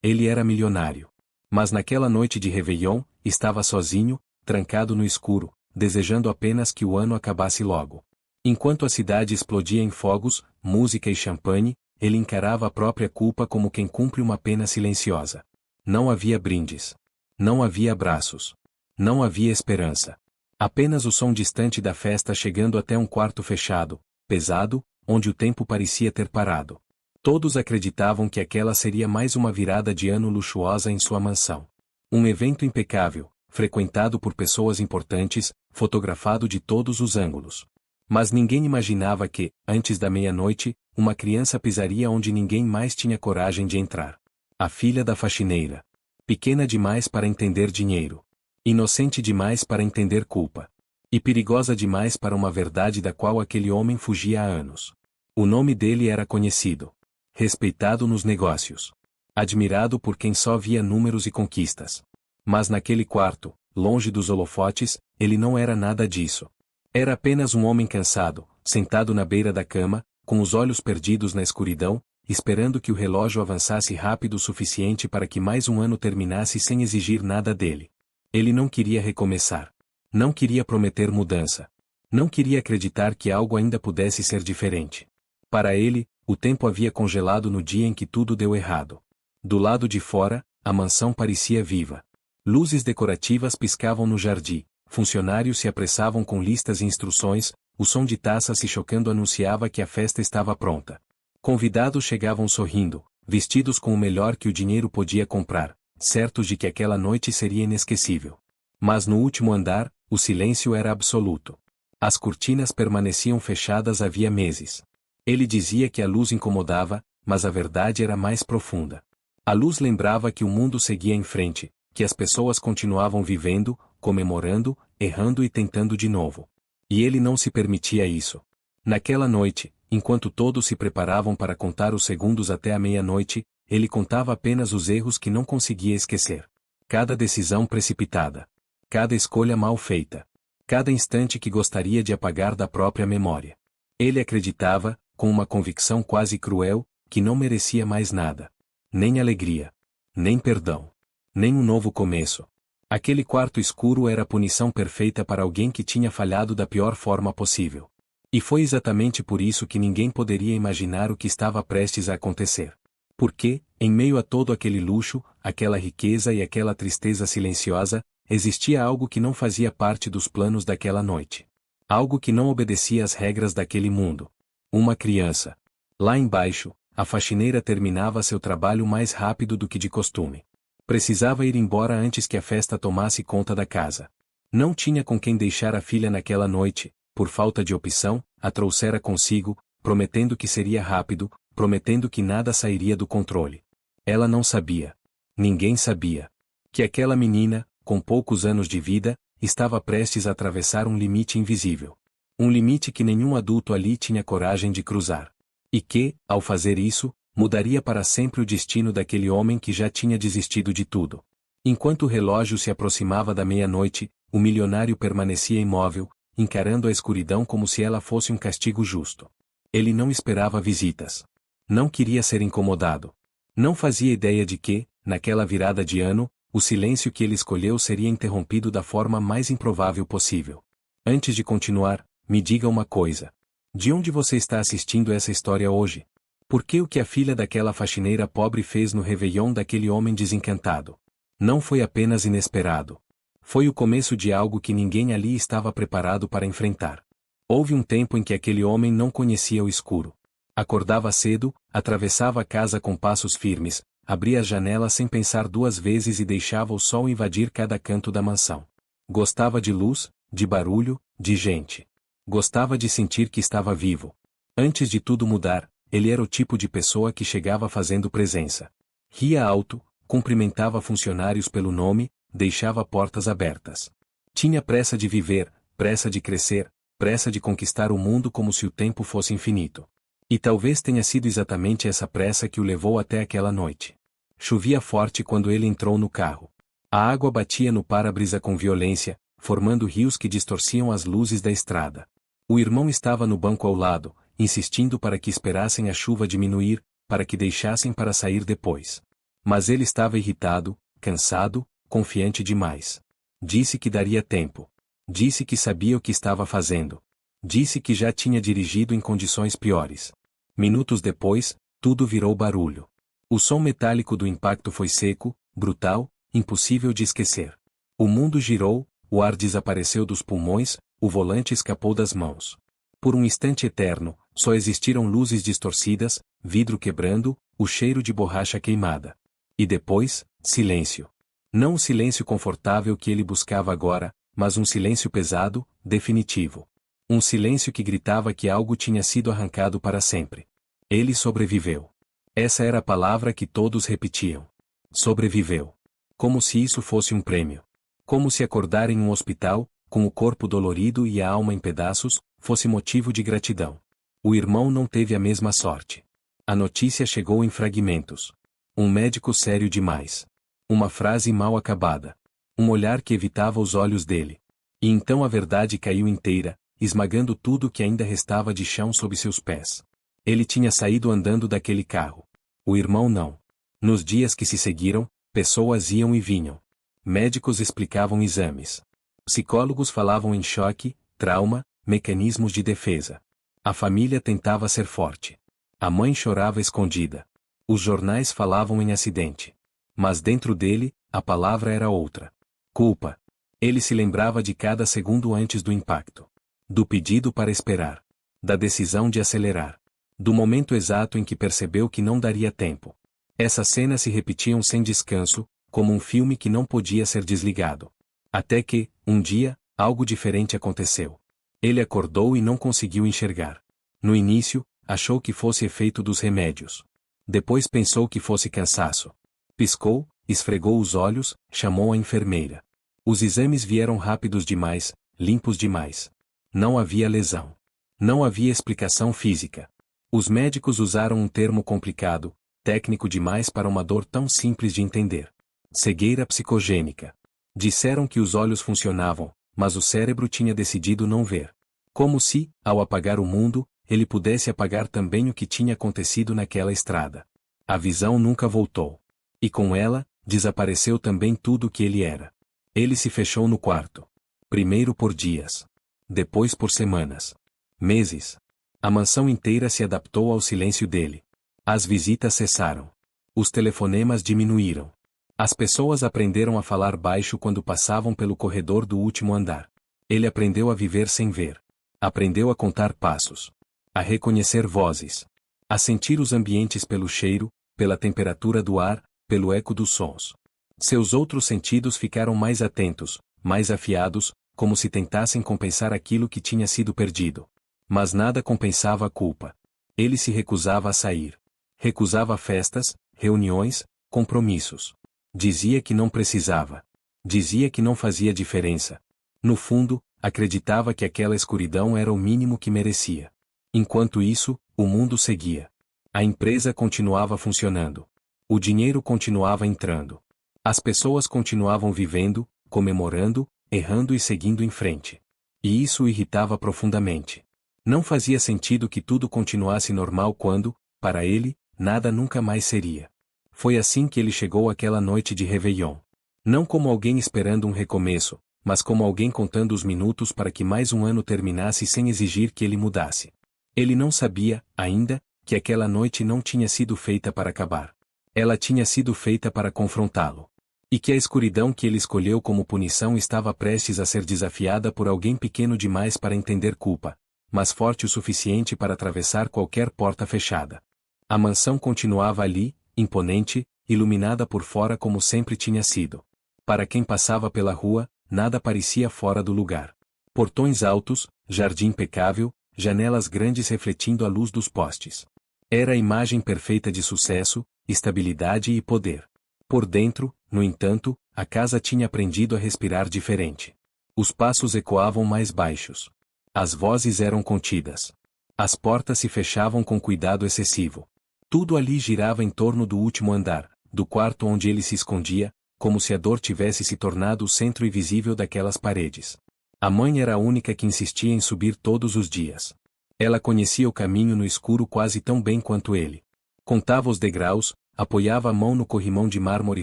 Ele era milionário. Mas naquela noite de Réveillon, estava sozinho, trancado no escuro, desejando apenas que o ano acabasse logo. Enquanto a cidade explodia em fogos, música e champanhe, ele encarava a própria culpa como quem cumpre uma pena silenciosa. Não havia brindes. Não havia abraços. Não havia esperança. Apenas o som distante da festa chegando até um quarto fechado, pesado, onde o tempo parecia ter parado. Todos acreditavam que aquela seria mais uma virada de ano luxuosa em sua mansão. Um evento impecável, frequentado por pessoas importantes, fotografado de todos os ângulos. Mas ninguém imaginava que, antes da meia-noite, uma criança pisaria onde ninguém mais tinha coragem de entrar. A filha da faxineira. Pequena demais para entender dinheiro. Inocente demais para entender culpa. E perigosa demais para uma verdade da qual aquele homem fugia há anos. O nome dele era conhecido. Respeitado nos negócios. Admirado por quem só via números e conquistas. Mas naquele quarto, longe dos holofotes, ele não era nada disso. Era apenas um homem cansado, sentado na beira da cama, com os olhos perdidos na escuridão, esperando que o relógio avançasse rápido o suficiente para que mais um ano terminasse sem exigir nada dele. Ele não queria recomeçar. Não queria prometer mudança. Não queria acreditar que algo ainda pudesse ser diferente. Para ele, o tempo havia congelado no dia em que tudo deu errado. Do lado de fora, a mansão parecia viva. Luzes decorativas piscavam no jardim, funcionários se apressavam com listas e instruções, o som de taças se chocando anunciava que a festa estava pronta. Convidados chegavam sorrindo, vestidos com o melhor que o dinheiro podia comprar, certos de que aquela noite seria inesquecível. Mas no último andar, o silêncio era absoluto. As cortinas permaneciam fechadas havia meses. Ele dizia que a luz incomodava, mas a verdade era mais profunda. A luz lembrava que o mundo seguia em frente, que as pessoas continuavam vivendo, comemorando, errando e tentando de novo. E ele não se permitia isso. Naquela noite, enquanto todos se preparavam para contar os segundos até a meia-noite, ele contava apenas os erros que não conseguia esquecer. Cada decisão precipitada. Cada escolha mal feita. Cada instante que gostaria de apagar da própria memória. Ele acreditava, com uma convicção quase cruel, que não merecia mais nada. Nem alegria. Nem perdão. Nem um novo começo. Aquele quarto escuro era a punição perfeita para alguém que tinha falhado da pior forma possível. E foi exatamente por isso que ninguém poderia imaginar o que estava prestes a acontecer. Porque, em meio a todo aquele luxo, aquela riqueza e aquela tristeza silenciosa, existia algo que não fazia parte dos planos daquela noite. Algo que não obedecia às regras daquele mundo. Uma criança. Lá embaixo, a faxineira terminava seu trabalho mais rápido do que de costume. Precisava ir embora antes que a festa tomasse conta da casa. Não tinha com quem deixar a filha naquela noite, por falta de opção, a trouxera consigo, prometendo que seria rápido, prometendo que nada sairia do controle. Ela não sabia. Ninguém sabia. Que aquela menina, com poucos anos de vida, estava prestes a atravessar um limite invisível. Um limite que nenhum adulto ali tinha coragem de cruzar. E que, ao fazer isso, mudaria para sempre o destino daquele homem que já tinha desistido de tudo. Enquanto o relógio se aproximava da meia-noite, o milionário permanecia imóvel, encarando a escuridão como se ela fosse um castigo justo. Ele não esperava visitas. Não queria ser incomodado. Não fazia ideia de que, naquela virada de ano, o silêncio que ele escolheu seria interrompido da forma mais improvável possível. Antes de continuar, me diga uma coisa. De onde você está assistindo essa história hoje? Por que o que a filha daquela faxineira pobre fez no Réveillon daquele homem desencantado? Não foi apenas inesperado. Foi o começo de algo que ninguém ali estava preparado para enfrentar. Houve um tempo em que aquele homem não conhecia o escuro. Acordava cedo, atravessava a casa com passos firmes, abria as janelas sem pensar duas vezes e deixava o sol invadir cada canto da mansão. Gostava de luz, de barulho, de gente. Gostava de sentir que estava vivo. Antes de tudo mudar, ele era o tipo de pessoa que chegava fazendo presença. Ria alto, cumprimentava funcionários pelo nome, deixava portas abertas. Tinha pressa de viver, pressa de crescer, pressa de conquistar o mundo como se o tempo fosse infinito. E talvez tenha sido exatamente essa pressa que o levou até aquela noite. Chovia forte quando ele entrou no carro. A água batia no para-brisa com violência, formando rios que distorciam as luzes da estrada. O irmão estava no banco ao lado, insistindo para que esperassem a chuva diminuir, para que deixassem para sair depois. Mas ele estava irritado, cansado, confiante demais. Disse que daria tempo. Disse que sabia o que estava fazendo. Disse que já tinha dirigido em condições piores. Minutos depois, tudo virou barulho. O som metálico do impacto foi seco, brutal, impossível de esquecer. O mundo girou, o ar desapareceu dos pulmões, o volante escapou das mãos. Por um instante eterno, só existiram luzes distorcidas, vidro quebrando, o cheiro de borracha queimada. E depois, silêncio. Não o silêncio confortável que ele buscava agora, mas um silêncio pesado, definitivo. Um silêncio que gritava que algo tinha sido arrancado para sempre. Ele sobreviveu. Essa era a palavra que todos repetiam. Sobreviveu. Como se isso fosse um prêmio. Como se acordar em um hospital, com o corpo dolorido e a alma em pedaços, fosse motivo de gratidão. O irmão não teve a mesma sorte. A notícia chegou em fragmentos. Um médico sério demais. Uma frase mal acabada. Um olhar que evitava os olhos dele. E então a verdade caiu inteira, esmagando tudo que ainda restava de chão sob seus pés. Ele tinha saído andando daquele carro. O irmão não. Nos dias que se seguiram, pessoas iam e vinham. Médicos explicavam exames. Psicólogos falavam em choque, trauma, mecanismos de defesa. A família tentava ser forte. A mãe chorava escondida. Os jornais falavam em acidente. Mas dentro dele, a palavra era outra. Culpa. Ele se lembrava de cada segundo antes do impacto. Do pedido para esperar. Da decisão de acelerar. Do momento exato em que percebeu que não daria tempo. Essas cenas se repetiam sem descanso, como um filme que não podia ser desligado. Até que, um dia, algo diferente aconteceu. Ele acordou e não conseguiu enxergar. No início, achou que fosse efeito dos remédios. Depois pensou que fosse cansaço. Piscou, esfregou os olhos, chamou a enfermeira. Os exames vieram rápidos demais, limpos demais. Não havia lesão. Não havia explicação física. Os médicos usaram um termo complicado, técnico demais para uma dor tão simples de entender. Cegueira psicogênica. Disseram que os olhos funcionavam, mas o cérebro tinha decidido não ver. Como se, ao apagar o mundo, ele pudesse apagar também o que tinha acontecido naquela estrada. A visão nunca voltou. E com ela, desapareceu também tudo o que ele era. Ele se fechou no quarto. Primeiro por dias. Depois por semanas. Meses. A mansão inteira se adaptou ao silêncio dele. As visitas cessaram. Os telefonemas diminuíram. As pessoas aprenderam a falar baixo quando passavam pelo corredor do último andar. Ele aprendeu a viver sem ver. Aprendeu a contar passos. A reconhecer vozes. A sentir os ambientes pelo cheiro, pela temperatura do ar, pelo eco dos sons. Seus outros sentidos ficaram mais atentos, mais afiados, como se tentassem compensar aquilo que tinha sido perdido. Mas nada compensava a culpa. Ele se recusava a sair. Recusava festas, reuniões, compromissos. Dizia que não precisava. Dizia que não fazia diferença. No fundo, acreditava que aquela escuridão era o mínimo que merecia. Enquanto isso, o mundo seguia. A empresa continuava funcionando. O dinheiro continuava entrando. As pessoas continuavam vivendo, comemorando, errando e seguindo em frente. E isso o irritava profundamente. Não fazia sentido que tudo continuasse normal quando, para ele, nada nunca mais seria. Foi assim que ele chegou àquela noite de Réveillon. Não como alguém esperando um recomeço, mas como alguém contando os minutos para que mais um ano terminasse sem exigir que ele mudasse. Ele não sabia, ainda, que aquela noite não tinha sido feita para acabar. Ela tinha sido feita para confrontá-lo. E que a escuridão que ele escolheu como punição estava prestes a ser desafiada por alguém pequeno demais para entender culpa, mas forte o suficiente para atravessar qualquer porta fechada. A mansão continuava ali, imponente, iluminada por fora como sempre tinha sido. Para quem passava pela rua, nada parecia fora do lugar. Portões altos, jardim impecável, janelas grandes refletindo a luz dos postes. Era a imagem perfeita de sucesso, estabilidade e poder. Por dentro, no entanto, a casa tinha aprendido a respirar diferente. Os passos ecoavam mais baixos. As vozes eram contidas. As portas se fechavam com cuidado excessivo. Tudo ali girava em torno do último andar, do quarto onde ele se escondia, como se a dor tivesse se tornado o centro invisível daquelas paredes. A mãe era a única que insistia em subir todos os dias. Ela conhecia o caminho no escuro quase tão bem quanto ele. Contava os degraus, apoiava a mão no corrimão de mármore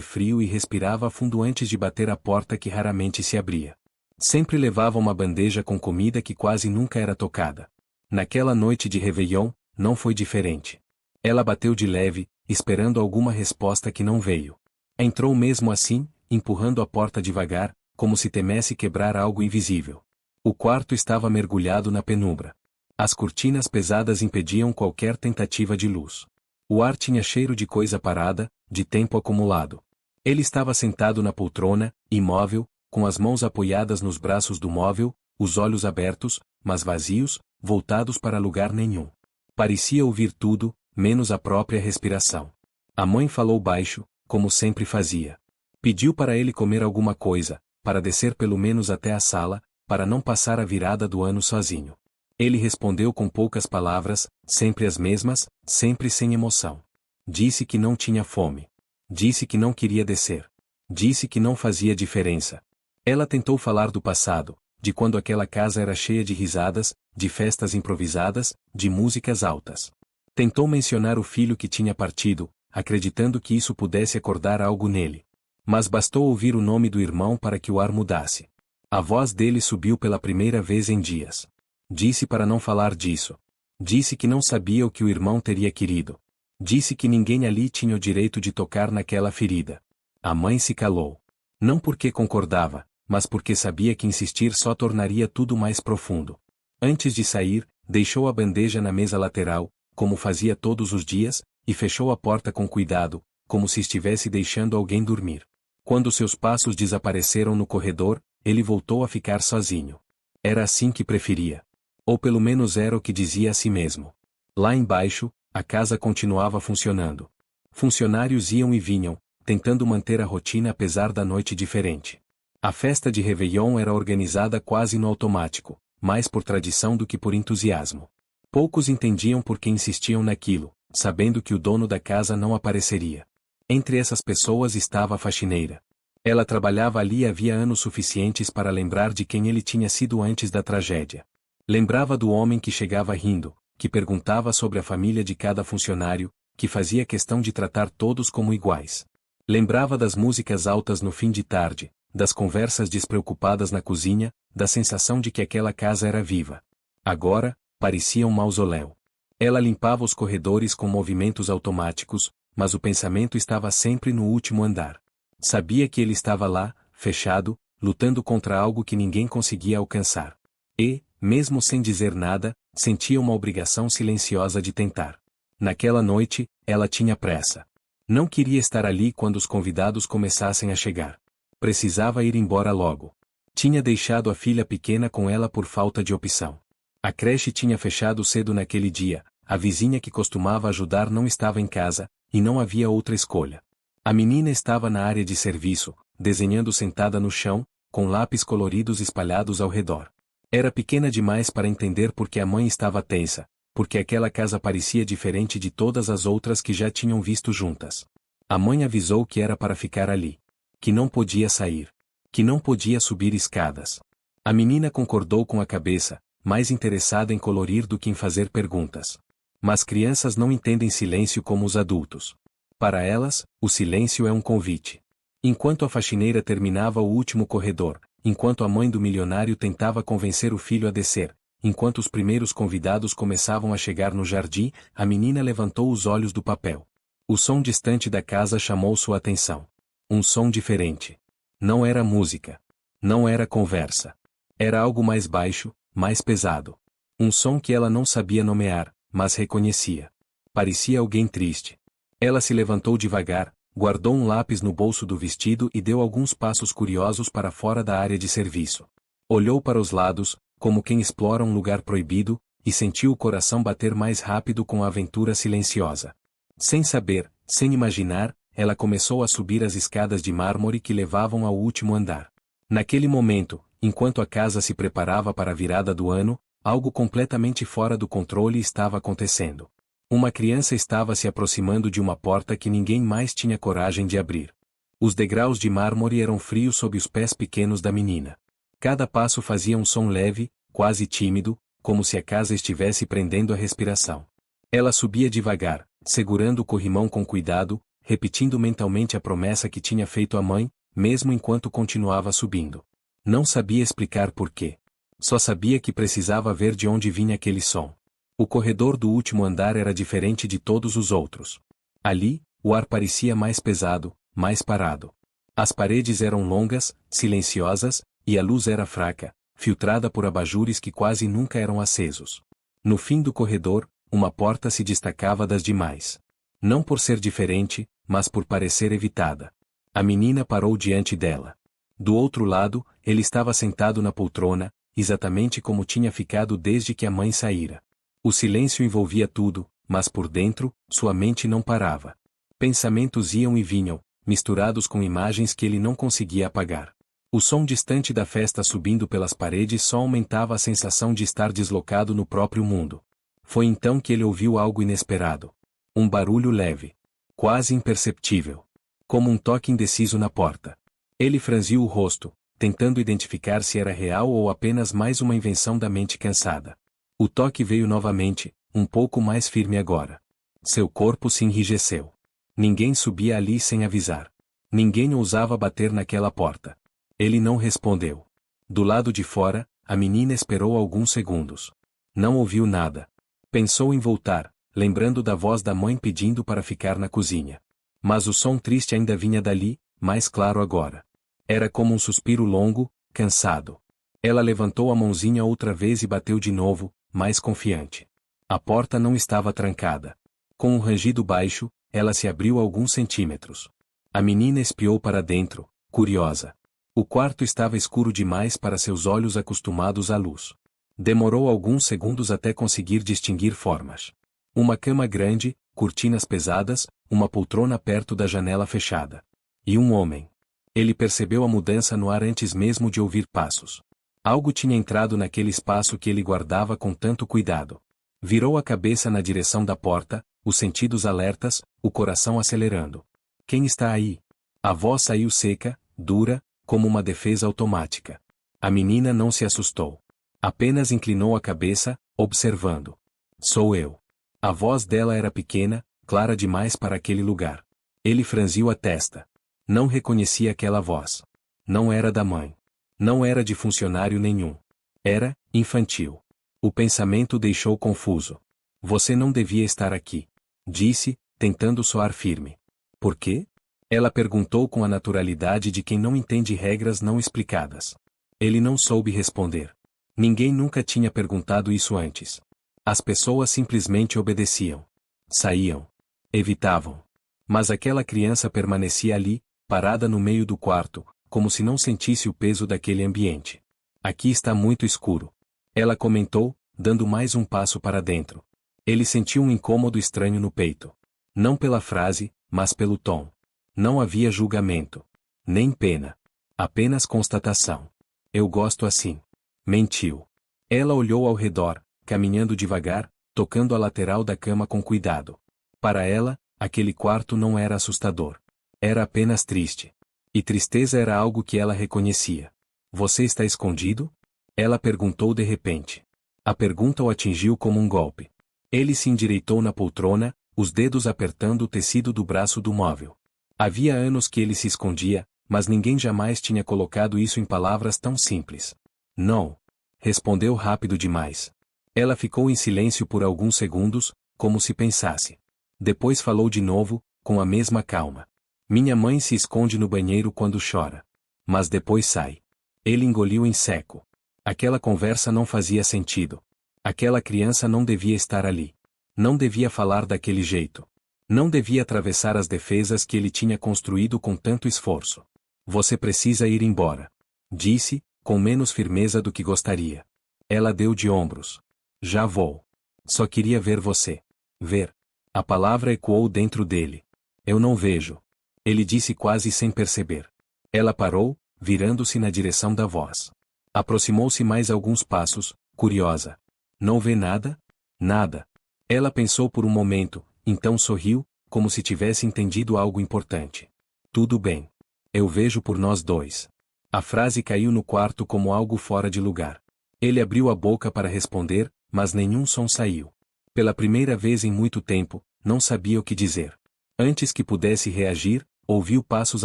frio e respirava fundo antes de bater a porta que raramente se abria. Sempre levava uma bandeja com comida que quase nunca era tocada. Naquela noite de Réveillon, não foi diferente. Ela bateu de leve, esperando alguma resposta que não veio. Entrou mesmo assim, empurrando a porta devagar, como se temesse quebrar algo invisível. O quarto estava mergulhado na penumbra. As cortinas pesadas impediam qualquer tentativa de luz. O ar tinha cheiro de coisa parada, de tempo acumulado. Ele estava sentado na poltrona, imóvel, com as mãos apoiadas nos braços do móvel, os olhos abertos, mas vazios, voltados para lugar nenhum. Parecia ouvir tudo, menos a própria respiração. A mãe falou baixo, como sempre fazia. Pediu para ele comer alguma coisa, para descer pelo menos até a sala, para não passar a virada do ano sozinho. Ele respondeu com poucas palavras, sempre as mesmas, sempre sem emoção. Disse que não tinha fome. Disse que não queria descer. Disse que não fazia diferença. Ela tentou falar do passado, de quando aquela casa era cheia de risadas, de festas improvisadas, de músicas altas. Tentou mencionar o filho que tinha partido, acreditando que isso pudesse acordar algo nele. Mas bastou ouvir o nome do irmão para que o ar mudasse. A voz dele subiu pela primeira vez em dias. Disse para não falar disso. Disse que não sabia o que o irmão teria querido. Disse que ninguém ali tinha o direito de tocar naquela ferida. A mãe se calou. Não porque concordava, mas porque sabia que insistir só tornaria tudo mais profundo. Antes de sair, deixou a bandeja na mesa lateral, como fazia todos os dias, e fechou a porta com cuidado, como se estivesse deixando alguém dormir. Quando seus passos desapareceram no corredor, ele voltou a ficar sozinho. Era assim que preferia. Ou pelo menos era o que dizia a si mesmo. Lá embaixo, a casa continuava funcionando. Funcionários iam e vinham, tentando manter a rotina apesar da noite diferente. A festa de Réveillon era organizada quase no automático, mais por tradição do que por entusiasmo. Poucos entendiam por que insistiam naquilo, sabendo que o dono da casa não apareceria. Entre essas pessoas estava a faxineira. Ela trabalhava ali havia anos suficientes para lembrar de quem ele tinha sido antes da tragédia. Lembrava do homem que chegava rindo, que perguntava sobre a família de cada funcionário, que fazia questão de tratar todos como iguais. Lembrava das músicas altas no fim de tarde, das conversas despreocupadas na cozinha, da sensação de que aquela casa era viva. Agora, parecia um mausoléu. Ela limpava os corredores com movimentos automáticos, mas o pensamento estava sempre no último andar. Sabia que ele estava lá, fechado, lutando contra algo que ninguém conseguia alcançar. E, mesmo sem dizer nada, sentia uma obrigação silenciosa de tentar. Naquela noite, ela tinha pressa. Não queria estar ali quando os convidados começassem a chegar. Precisava ir embora logo. Tinha deixado a filha pequena com ela por falta de opção. A creche tinha fechado cedo naquele dia, a vizinha que costumava ajudar não estava em casa, e não havia outra escolha. A menina estava na área de serviço, desenhando sentada no chão, com lápis coloridos espalhados ao redor. Era pequena demais para entender por que a mãe estava tensa, porque aquela casa parecia diferente de todas as outras que já tinham visto juntas. A mãe avisou que era para ficar ali. Que não podia sair. Que não podia subir escadas. A menina concordou com a cabeça, mais interessada em colorir do que em fazer perguntas. Mas crianças não entendem silêncio como os adultos. Para elas, o silêncio é um convite. Enquanto a faxineira terminava o último corredor, enquanto a mãe do milionário tentava convencer o filho a descer, enquanto os primeiros convidados começavam a chegar no jardim, a menina levantou os olhos do papel. O som distante da casa chamou sua atenção. Um som diferente. Não era música. Não era conversa. Era algo mais baixo, mais pesado. Um som que ela não sabia nomear, mas reconhecia. Parecia alguém triste. Ela se levantou devagar, guardou um lápis no bolso do vestido e deu alguns passos curiosos para fora da área de serviço. Olhou para os lados, como quem explora um lugar proibido, e sentiu o coração bater mais rápido com a aventura silenciosa. Sem saber, sem imaginar, ela começou a subir as escadas de mármore que levavam ao último andar. Naquele momento, enquanto a casa se preparava para a virada do ano, algo completamente fora do controle estava acontecendo. Uma criança estava se aproximando de uma porta que ninguém mais tinha coragem de abrir. Os degraus de mármore eram frios sob os pés pequenos da menina. Cada passo fazia um som leve, quase tímido, como se a casa estivesse prendendo a respiração. Ela subia devagar, segurando o corrimão com cuidado, repetindo mentalmente a promessa que tinha feito à mãe, mesmo enquanto continuava subindo. Não sabia explicar por quê. Só sabia que precisava ver de onde vinha aquele som. O corredor do último andar era diferente de todos os outros. Ali, o ar parecia mais pesado, mais parado. As paredes eram longas, silenciosas, e a luz era fraca, filtrada por abajures que quase nunca eram acesos. No fim do corredor, uma porta se destacava das demais. Não por ser diferente, mas por parecer evitada. A menina parou diante dela. Do outro lado, ele estava sentado na poltrona, exatamente como tinha ficado desde que a mãe saíra. O silêncio envolvia tudo, mas por dentro, sua mente não parava. Pensamentos iam e vinham, misturados com imagens que ele não conseguia apagar. O som distante da festa subindo pelas paredes só aumentava a sensação de estar deslocado no próprio mundo. Foi então que ele ouviu algo inesperado. Um barulho leve. Quase imperceptível. Como um toque indeciso na porta. Ele franziu o rosto, tentando identificar se era real ou apenas mais uma invenção da mente cansada. O toque veio novamente, um pouco mais firme agora. Seu corpo se enrijeceu. Ninguém subia ali sem avisar. Ninguém ousava bater naquela porta. Ele não respondeu. Do lado de fora, a menina esperou alguns segundos. Não ouviu nada. Pensou em voltar, lembrando da voz da mãe pedindo para ficar na cozinha. Mas o som triste ainda vinha dali, mais claro agora. Era como um suspiro longo, cansado. Ela levantou a mãozinha outra vez e bateu de novo, mais confiante. A porta não estava trancada. Com um rangido baixo, ela se abriu alguns centímetros. A menina espiou para dentro, curiosa. O quarto estava escuro demais para seus olhos acostumados à luz. Demorou alguns segundos até conseguir distinguir formas. Uma cama grande, cortinas pesadas, uma poltrona perto da janela fechada. E um homem. Ele percebeu a mudança no ar antes mesmo de ouvir passos. Algo tinha entrado naquele espaço que ele guardava com tanto cuidado. Virou a cabeça na direção da porta, os sentidos alertas, o coração acelerando. Quem está aí? A voz saiu seca, dura, como uma defesa automática. A menina não se assustou. Apenas inclinou a cabeça, observando. Sou eu. A voz dela era pequena, clara demais para aquele lugar. Ele franziu a testa. Não reconhecia aquela voz. Não era da mãe. Não era de funcionário nenhum. Era, infantil. O pensamento deixou confuso. Você não devia estar aqui. Disse, tentando soar firme. Por quê? Ela perguntou com a naturalidade de quem não entende regras não explicadas. Ele não soube responder. Ninguém nunca tinha perguntado isso antes. As pessoas simplesmente obedeciam. Saíam. Evitavam. Mas aquela criança permanecia ali, parada no meio do quarto, como se não sentisse o peso daquele ambiente. Aqui está muito escuro. Ela comentou, dando mais um passo para dentro. Ele sentiu um incômodo estranho no peito. Não pela frase, mas pelo tom. Não havia julgamento. Nem pena. Apenas constatação. Eu gosto assim. Mentiu. Ela olhou ao redor, caminhando devagar, tocando a lateral da cama com cuidado. Para ela, aquele quarto não era assustador. Era apenas triste. E tristeza era algo que ela reconhecia. Você está escondido? Ela perguntou de repente. A pergunta o atingiu como um golpe. Ele se endireitou na poltrona, os dedos apertando o tecido do braço do móvel. Havia anos que ele se escondia, mas ninguém jamais tinha colocado isso em palavras tão simples. Não. Respondeu rápido demais. Ela ficou em silêncio por alguns segundos, como se pensasse. Depois falou de novo, com a mesma calma. Minha mãe se esconde no banheiro quando chora. Mas depois sai. Ele engoliu em seco. Aquela conversa não fazia sentido. Aquela criança não devia estar ali. Não devia falar daquele jeito. Não devia atravessar as defesas que ele tinha construído com tanto esforço. Você precisa ir embora. Disse, com menos firmeza do que gostaria. Ela deu de ombros. Já vou. Só queria ver você. Ver. A palavra ecoou dentro dele. Eu não vejo. Ele disse quase sem perceber. Ela parou, virando-se na direção da voz. Aproximou-se mais alguns passos, curiosa. Não vê nada? Nada. Ela pensou por um momento, então sorriu, como se tivesse entendido algo importante. Tudo bem. Eu vejo por nós dois. A frase caiu no quarto como algo fora de lugar. Ele abriu a boca para responder, mas nenhum som saiu. Pela primeira vez em muito tempo, não sabia o que dizer. Antes que pudesse reagir, ouviu passos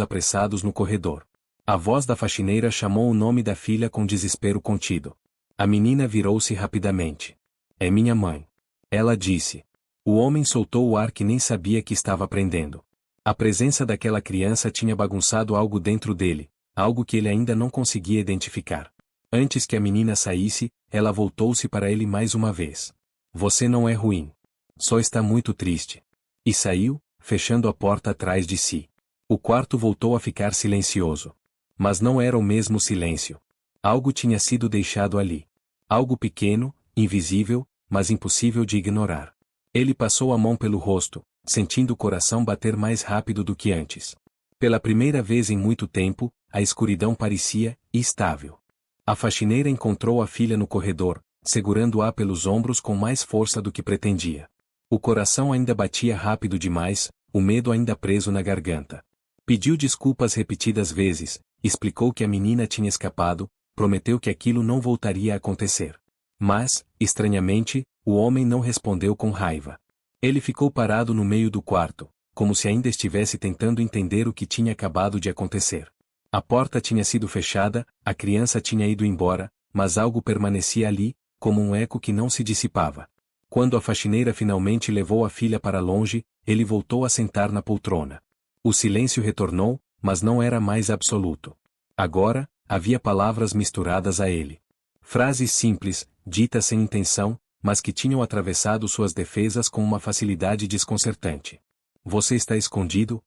apressados no corredor. A voz da faxineira chamou o nome da filha com desespero contido. A menina virou-se rapidamente. É minha mãe. Ela disse. O homem soltou o ar que nem sabia que estava prendendo. A presença daquela criança tinha bagunçado algo dentro dele, algo que ele ainda não conseguia identificar. Antes que a menina saísse, ela voltou-se para ele mais uma vez. Você não é ruim. Só está muito triste. E saiu, fechando a porta atrás de si. O quarto voltou a ficar silencioso. Mas não era o mesmo silêncio. Algo tinha sido deixado ali. Algo pequeno, invisível, mas impossível de ignorar. Ele passou a mão pelo rosto, sentindo o coração bater mais rápido do que antes. Pela primeira vez em muito tempo, a escuridão parecia estável. A faxineira encontrou a filha no corredor, segurando-a pelos ombros com mais força do que pretendia. O coração ainda batia rápido demais, o medo ainda preso na garganta. Pediu desculpas repetidas vezes, explicou que a menina tinha escapado, prometeu que aquilo não voltaria a acontecer. Mas, estranhamente, o homem não respondeu com raiva. Ele ficou parado no meio do quarto, como se ainda estivesse tentando entender o que tinha acabado de acontecer. A porta tinha sido fechada, a criança tinha ido embora, mas algo permanecia ali, como um eco que não se dissipava. Quando a faxineira finalmente levou a filha para longe, ele voltou a sentar na poltrona. O silêncio retornou, mas não era mais absoluto. Agora, havia palavras misturadas a ele. Frases simples, ditas sem intenção, mas que tinham atravessado suas defesas com uma facilidade desconcertante. Você está escondido?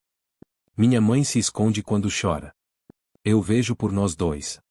Minha mãe se esconde quando chora. Eu vejo por nós dois.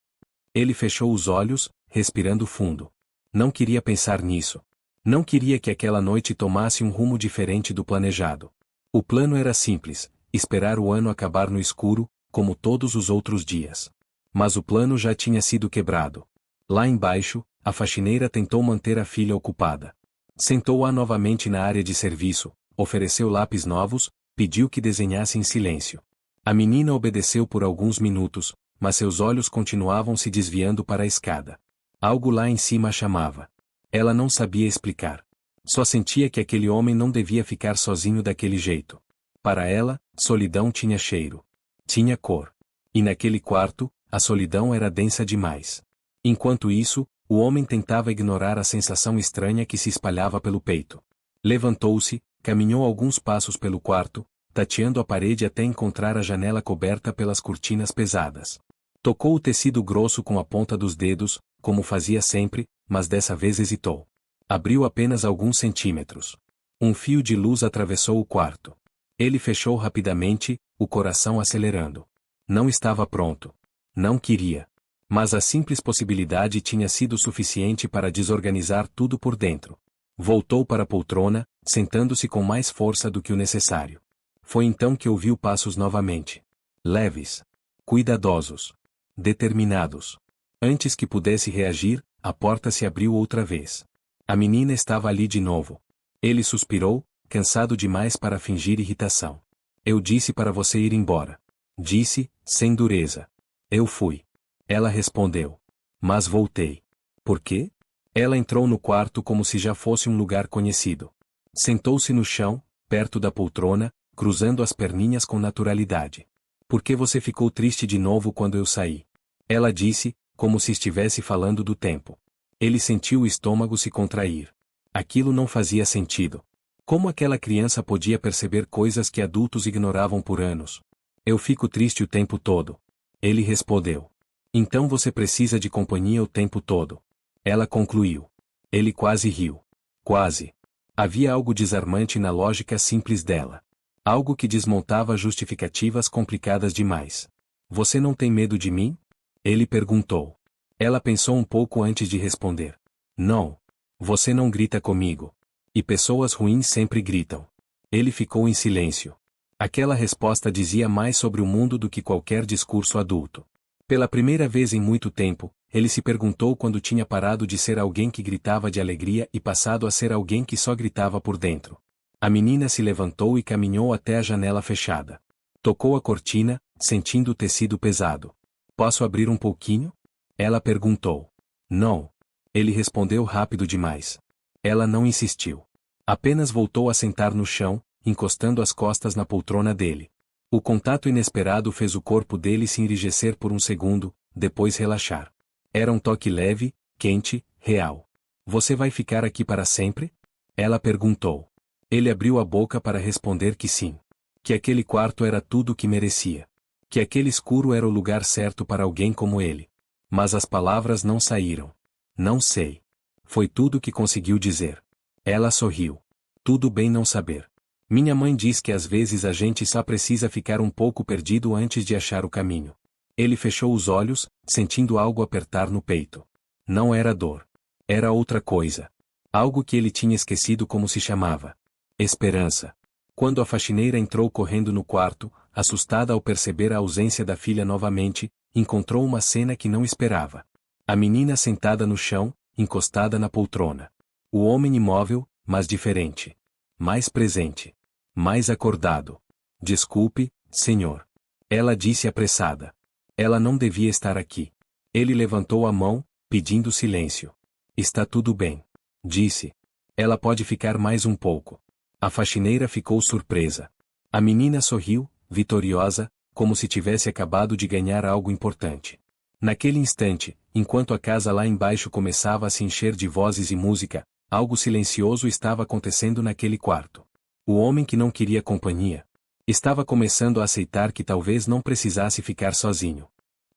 Ele fechou os olhos, respirando fundo. Não queria pensar nisso. Não queria que aquela noite tomasse um rumo diferente do planejado. O plano era simples, esperar o ano acabar no escuro, como todos os outros dias. Mas o plano já tinha sido quebrado. Lá embaixo, a faxineira tentou manter a filha ocupada. Sentou-a novamente na área de serviço, ofereceu lápis novos, pediu que desenhasse em silêncio. A menina obedeceu por alguns minutos, mas seus olhos continuavam se desviando para a escada. Algo lá em cima a chamava. Ela não sabia explicar. Só sentia que aquele homem não devia ficar sozinho daquele jeito. Para ela, solidão tinha cheiro. Tinha cor. E naquele quarto, a solidão era densa demais. Enquanto isso, o homem tentava ignorar a sensação estranha que se espalhava pelo peito. Levantou-se, caminhou alguns passos pelo quarto, tateando a parede até encontrar a janela coberta pelas cortinas pesadas. Tocou o tecido grosso com a ponta dos dedos, como fazia sempre, mas dessa vez hesitou. Abriu apenas alguns centímetros. Um fio de luz atravessou o quarto. Ele fechou rapidamente, o coração acelerando. Não estava pronto. Não queria. Mas a simples possibilidade tinha sido suficiente para desorganizar tudo por dentro. Voltou para a poltrona, sentando-se com mais força do que o necessário. Foi então que ouviu passos novamente. Leves. Cuidadosos. Determinados. Antes que pudesse reagir, a porta se abriu outra vez. A menina estava ali de novo. Ele suspirou, cansado demais para fingir irritação. Eu disse para você ir embora. Disse, sem dureza. Eu fui. Ela respondeu. Mas voltei. Por quê? Ela entrou no quarto como se já fosse um lugar conhecido. Sentou-se no chão, perto da poltrona, cruzando as perninhas com naturalidade. Por que você ficou triste de novo quando eu saí? Ela disse, como se estivesse falando do tempo. Ele sentiu o estômago se contrair. Aquilo não fazia sentido. Como aquela criança podia perceber coisas que adultos ignoravam por anos? Eu fico triste o tempo todo. Ele respondeu. Então você precisa de companhia o tempo todo. Ela concluiu. Ele quase riu. Quase. Havia algo desarmante na lógica simples dela. Algo que desmontava justificativas complicadas demais. Você não tem medo de mim? Ele perguntou. Ela pensou um pouco antes de responder. Não. Você não grita comigo. E pessoas ruins sempre gritam. Ele ficou em silêncio. Aquela resposta dizia mais sobre o mundo do que qualquer discurso adulto. Pela primeira vez em muito tempo, ele se perguntou quando tinha parado de ser alguém que gritava de alegria e passado a ser alguém que só gritava por dentro. A menina se levantou e caminhou até a janela fechada. Tocou a cortina, sentindo o tecido pesado. Posso abrir um pouquinho? Ela perguntou. Não. Ele respondeu rápido demais. Ela não insistiu. Apenas voltou a sentar no chão, encostando as costas na poltrona dele. O contato inesperado fez o corpo dele se enrijecer por um segundo, depois relaxar. Era um toque leve, quente, real. Você vai ficar aqui para sempre? Ela perguntou. Ele abriu a boca para responder que sim. Que aquele quarto era tudo o que merecia. Que aquele escuro era o lugar certo para alguém como ele. Mas as palavras não saíram. Não sei. Foi tudo o que conseguiu dizer. Ela sorriu. Tudo bem não saber. Minha mãe diz que às vezes a gente só precisa ficar um pouco perdido antes de achar o caminho. Ele fechou os olhos, sentindo algo apertar no peito. Não era dor. Era outra coisa. Algo que ele tinha esquecido como se chamava. Esperança. Quando a faxineira entrou correndo no quarto, assustada ao perceber a ausência da filha novamente, encontrou uma cena que não esperava. A menina sentada no chão, encostada na poltrona. O homem imóvel, mas diferente. Mais presente. Mais acordado. Desculpe, senhor. Ela disse apressada. Ela não devia estar aqui. Ele levantou a mão, pedindo silêncio. Está tudo bem. Disse. Ela pode ficar mais um pouco. A faxineira ficou surpresa. A menina sorriu, vitoriosa, como se tivesse acabado de ganhar algo importante. Naquele instante, enquanto a casa lá embaixo começava a se encher de vozes e música, algo silencioso estava acontecendo naquele quarto. O homem que não queria companhia estava começando a aceitar que talvez não precisasse ficar sozinho.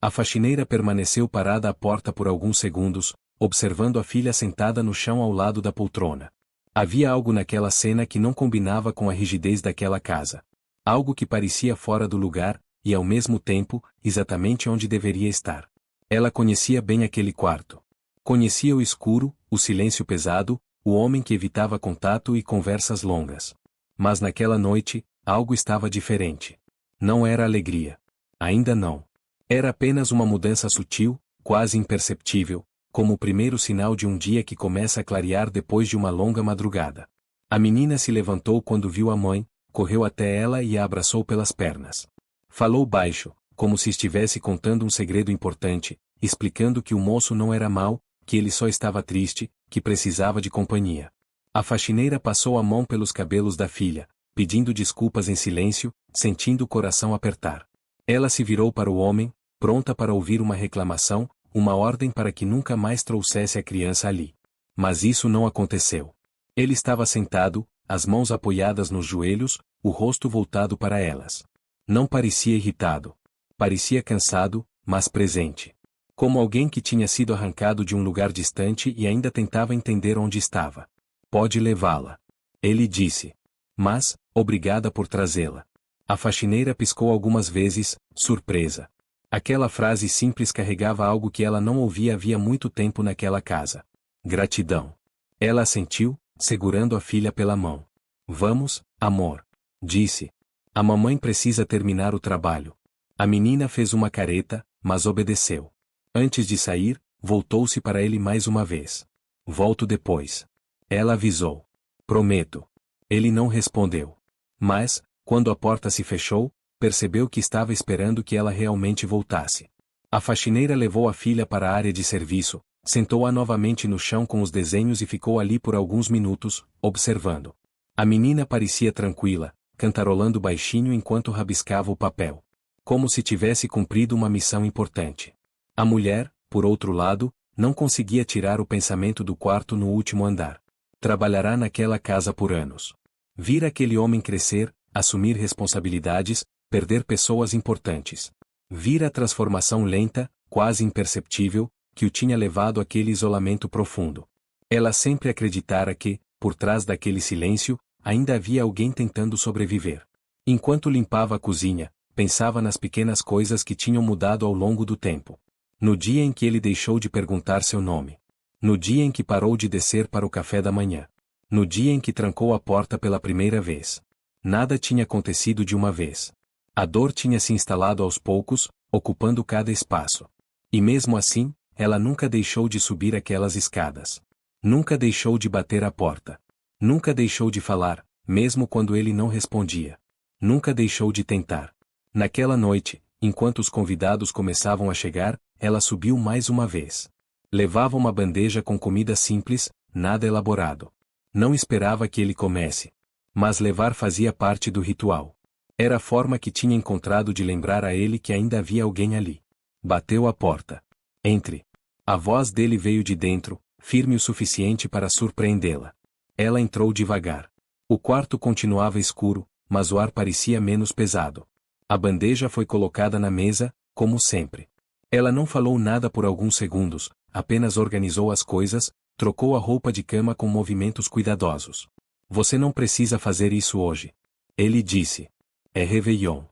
A faxineira permaneceu parada à porta por alguns segundos, observando a filha sentada no chão ao lado da poltrona. Havia algo naquela cena que não combinava com a rigidez daquela casa. Algo que parecia fora do lugar, e ao mesmo tempo, exatamente onde deveria estar. Ela conhecia bem aquele quarto. Conhecia o escuro, o silêncio pesado, o homem que evitava contato e conversas longas. Mas naquela noite, algo estava diferente. Não era alegria. Ainda não. Era apenas uma mudança sutil, quase imperceptível, como o primeiro sinal de um dia que começa a clarear depois de uma longa madrugada. A menina se levantou quando viu a mãe, correu até ela e a abraçou pelas pernas. Falou baixo, como se estivesse contando um segredo importante, explicando que o moço não era mau, que ele só estava triste, que precisava de companhia. A faxineira passou a mão pelos cabelos da filha, pedindo desculpas em silêncio, sentindo o coração apertar. Ela se virou para o homem, pronta para ouvir uma reclamação, uma ordem para que nunca mais trouxesse a criança ali. Mas isso não aconteceu. Ele estava sentado, as mãos apoiadas nos joelhos, o rosto voltado para elas. Não parecia irritado. Parecia cansado, mas presente. Como alguém que tinha sido arrancado de um lugar distante e ainda tentava entender onde estava. Pode levá-la. Ele disse. Mas, obrigada por trazê-la. A faxineira piscou algumas vezes, surpresa. Aquela frase simples carregava algo que ela não ouvia havia muito tempo naquela casa. Gratidão. Ela assentiu, segurando a filha pela mão. Vamos, amor. Disse. A mamãe precisa terminar o trabalho. A menina fez uma careta, mas obedeceu. Antes de sair, voltou-se para ele mais uma vez. Volto depois. Ela avisou. Prometo. Ele não respondeu. Mas, quando a porta se fechou, percebeu que estava esperando que ela realmente voltasse. A faxineira levou a filha para a área de serviço, sentou-a novamente no chão com os desenhos e ficou ali por alguns minutos, observando. A menina parecia tranquila, cantarolando baixinho enquanto rabiscava o papel. Como se tivesse cumprido uma missão importante. A mulher, por outro lado, não conseguia tirar o pensamento do quarto no último andar. Trabalhará naquela casa por anos. Vir aquele homem crescer, assumir responsabilidades, perder pessoas importantes. Vir a transformação lenta, quase imperceptível, que o tinha levado àquele isolamento profundo. Ela sempre acreditara que, por trás daquele silêncio, ainda havia alguém tentando sobreviver. Enquanto limpava a cozinha, pensava nas pequenas coisas que tinham mudado ao longo do tempo. No dia em que ele deixou de perguntar seu nome. No dia em que parou de descer para o café da manhã. No dia em que trancou a porta pela primeira vez. Nada tinha acontecido de uma vez. A dor tinha se instalado aos poucos, ocupando cada espaço. E mesmo assim, ela nunca deixou de subir aquelas escadas. Nunca deixou de bater a porta. Nunca deixou de falar, mesmo quando ele não respondia. Nunca deixou de tentar. Naquela noite, enquanto os convidados começavam a chegar, ela subiu mais uma vez. Levava uma bandeja com comida simples, nada elaborado. Não esperava que ele comesse. Mas levar fazia parte do ritual. Era a forma que tinha encontrado de lembrar a ele que ainda havia alguém ali. Bateu à porta. Entre. A voz dele veio de dentro, firme o suficiente para surpreendê-la. Ela entrou devagar. O quarto continuava escuro, mas o ar parecia menos pesado. A bandeja foi colocada na mesa, como sempre. Ela não falou nada por alguns segundos, apenas organizou as coisas, trocou a roupa de cama com movimentos cuidadosos. Você não precisa fazer isso hoje. Ele disse. É Réveillon.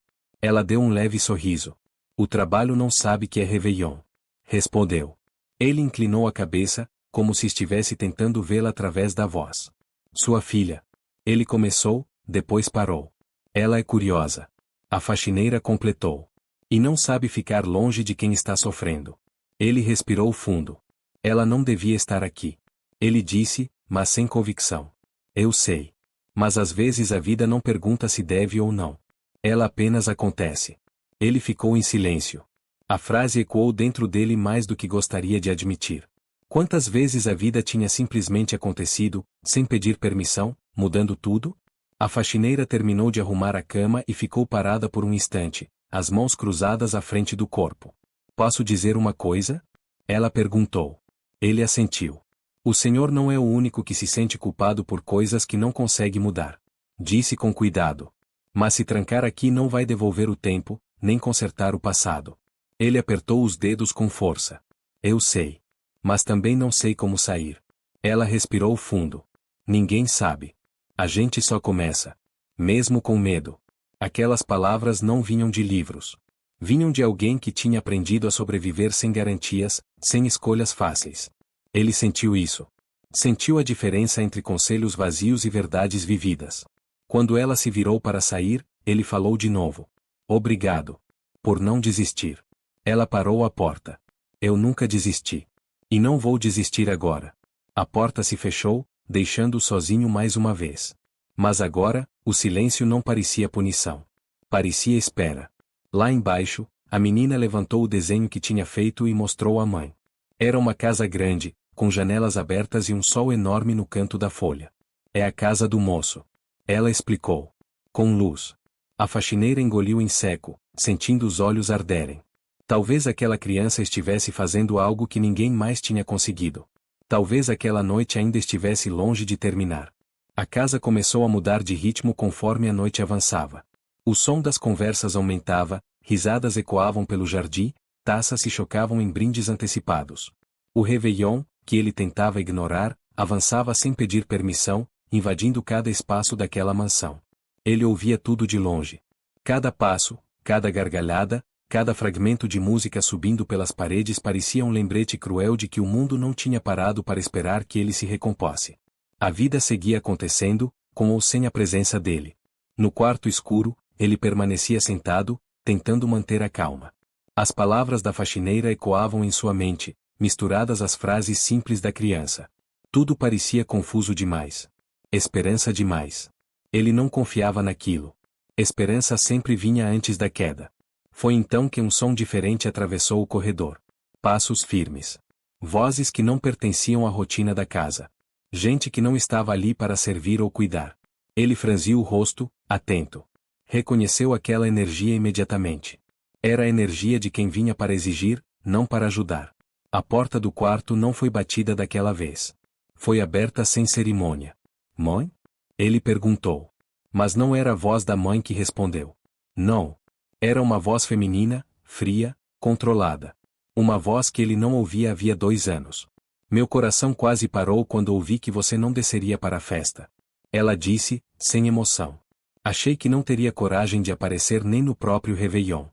Ela deu um leve sorriso. O trabalho não sabe que é Réveillon. Respondeu. Ele inclinou a cabeça, como se estivesse tentando vê-la através da voz. Sua filha. Ele começou, depois parou. Ela é curiosa. A faxineira completou. E não sabe ficar longe de quem está sofrendo. Ele respirou fundo. Ela não devia estar aqui. Ele disse, mas sem convicção. Eu sei. Mas às vezes a vida não pergunta se deve ou não. Ela apenas acontece. Ele ficou em silêncio. A frase ecoou dentro dele mais do que gostaria de admitir. Quantas vezes a vida tinha simplesmente acontecido, sem pedir permissão, mudando tudo? A faxineira terminou de arrumar a cama e ficou parada por um instante, as mãos cruzadas à frente do corpo. Posso dizer uma coisa? Ela perguntou. Ele assentiu. O senhor não é o único que se sente culpado por coisas que não consegue mudar. Disse com cuidado. Mas se trancar aqui não vai devolver o tempo, nem consertar o passado. Ele apertou os dedos com força. Eu sei. Mas também não sei como sair. Ela respirou fundo. Ninguém sabe. A gente só começa. Mesmo com medo. Aquelas palavras não vinham de livros. Vinham de alguém que tinha aprendido a sobreviver sem garantias, sem escolhas fáceis. Ele sentiu isso. Sentiu a diferença entre conselhos vazios e verdades vividas. Quando ela se virou para sair, ele falou de novo. Obrigado. Por não desistir. Ela parou à porta. Eu nunca desisti. E não vou desistir agora. A porta se fechou, deixando-o sozinho mais uma vez. Mas agora, o silêncio não parecia punição. Parecia espera. Lá embaixo, a menina levantou o desenho que tinha feito e mostrou à mãe. Era uma casa grande, com janelas abertas e um sol enorme no canto da folha. É a casa do moço. Ela explicou. Com luz. A faxineira engoliu em seco, sentindo os olhos arderem. Talvez aquela criança estivesse fazendo algo que ninguém mais tinha conseguido. Talvez aquela noite ainda estivesse longe de terminar. A casa começou a mudar de ritmo conforme a noite avançava. O som das conversas aumentava, risadas ecoavam pelo jardim, taças se chocavam em brindes antecipados. O Réveillon, que ele tentava ignorar, avançava sem pedir permissão, invadindo cada espaço daquela mansão. Ele ouvia tudo de longe. Cada passo, cada gargalhada, cada fragmento de música subindo pelas paredes parecia um lembrete cruel de que o mundo não tinha parado para esperar que ele se recompôsse. A vida seguia acontecendo, com ou sem a presença dele. No quarto escuro, ele permanecia sentado, tentando manter a calma. As palavras da faxineira ecoavam em sua mente, misturadas às frases simples da criança. Tudo parecia confuso demais. Esperança demais. Ele não confiava naquilo. Esperança sempre vinha antes da queda. Foi então que um som diferente atravessou o corredor. Passos firmes. Vozes que não pertenciam à rotina da casa. Gente que não estava ali para servir ou cuidar. Ele franziu o rosto, atento. Reconheceu aquela energia imediatamente. Era a energia de quem vinha para exigir, não para ajudar. A porta do quarto não foi batida daquela vez. Foi aberta sem cerimônia. Mãe? Ele perguntou. Mas não era a voz da mãe que respondeu. Não. Era uma voz feminina, fria, controlada. Uma voz que ele não ouvia havia 2 anos. Meu coração quase parou quando ouvi que você não desceria para a festa. Ela disse, sem emoção. Achei que não teria coragem de aparecer nem no próprio Réveillon.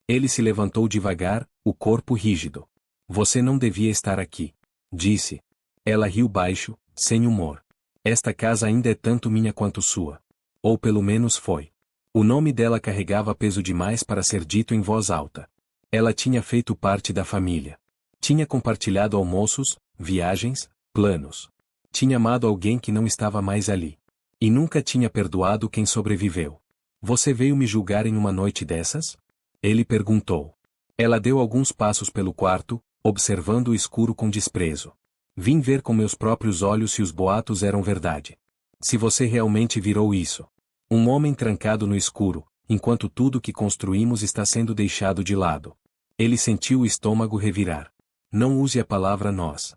Ele se levantou devagar, o corpo rígido. Você não devia estar aqui. Disse. Ela riu baixo, sem humor. Esta casa ainda é tanto minha quanto sua. Ou pelo menos foi. O nome dela carregava peso demais para ser dito em voz alta. Ela tinha feito parte da família. Tinha compartilhado almoços, viagens, planos. Tinha amado alguém que não estava mais ali. E nunca tinha perdoado quem sobreviveu. Você veio me julgar em uma noite dessas? Ele perguntou. Ela deu alguns passos pelo quarto, observando o escuro com desprezo. Vim ver com meus próprios olhos se os boatos eram verdade. Se você realmente virou isso. Um homem trancado no escuro, enquanto tudo que construímos está sendo deixado de lado. Ele sentiu o estômago revirar. Não use a palavra nós.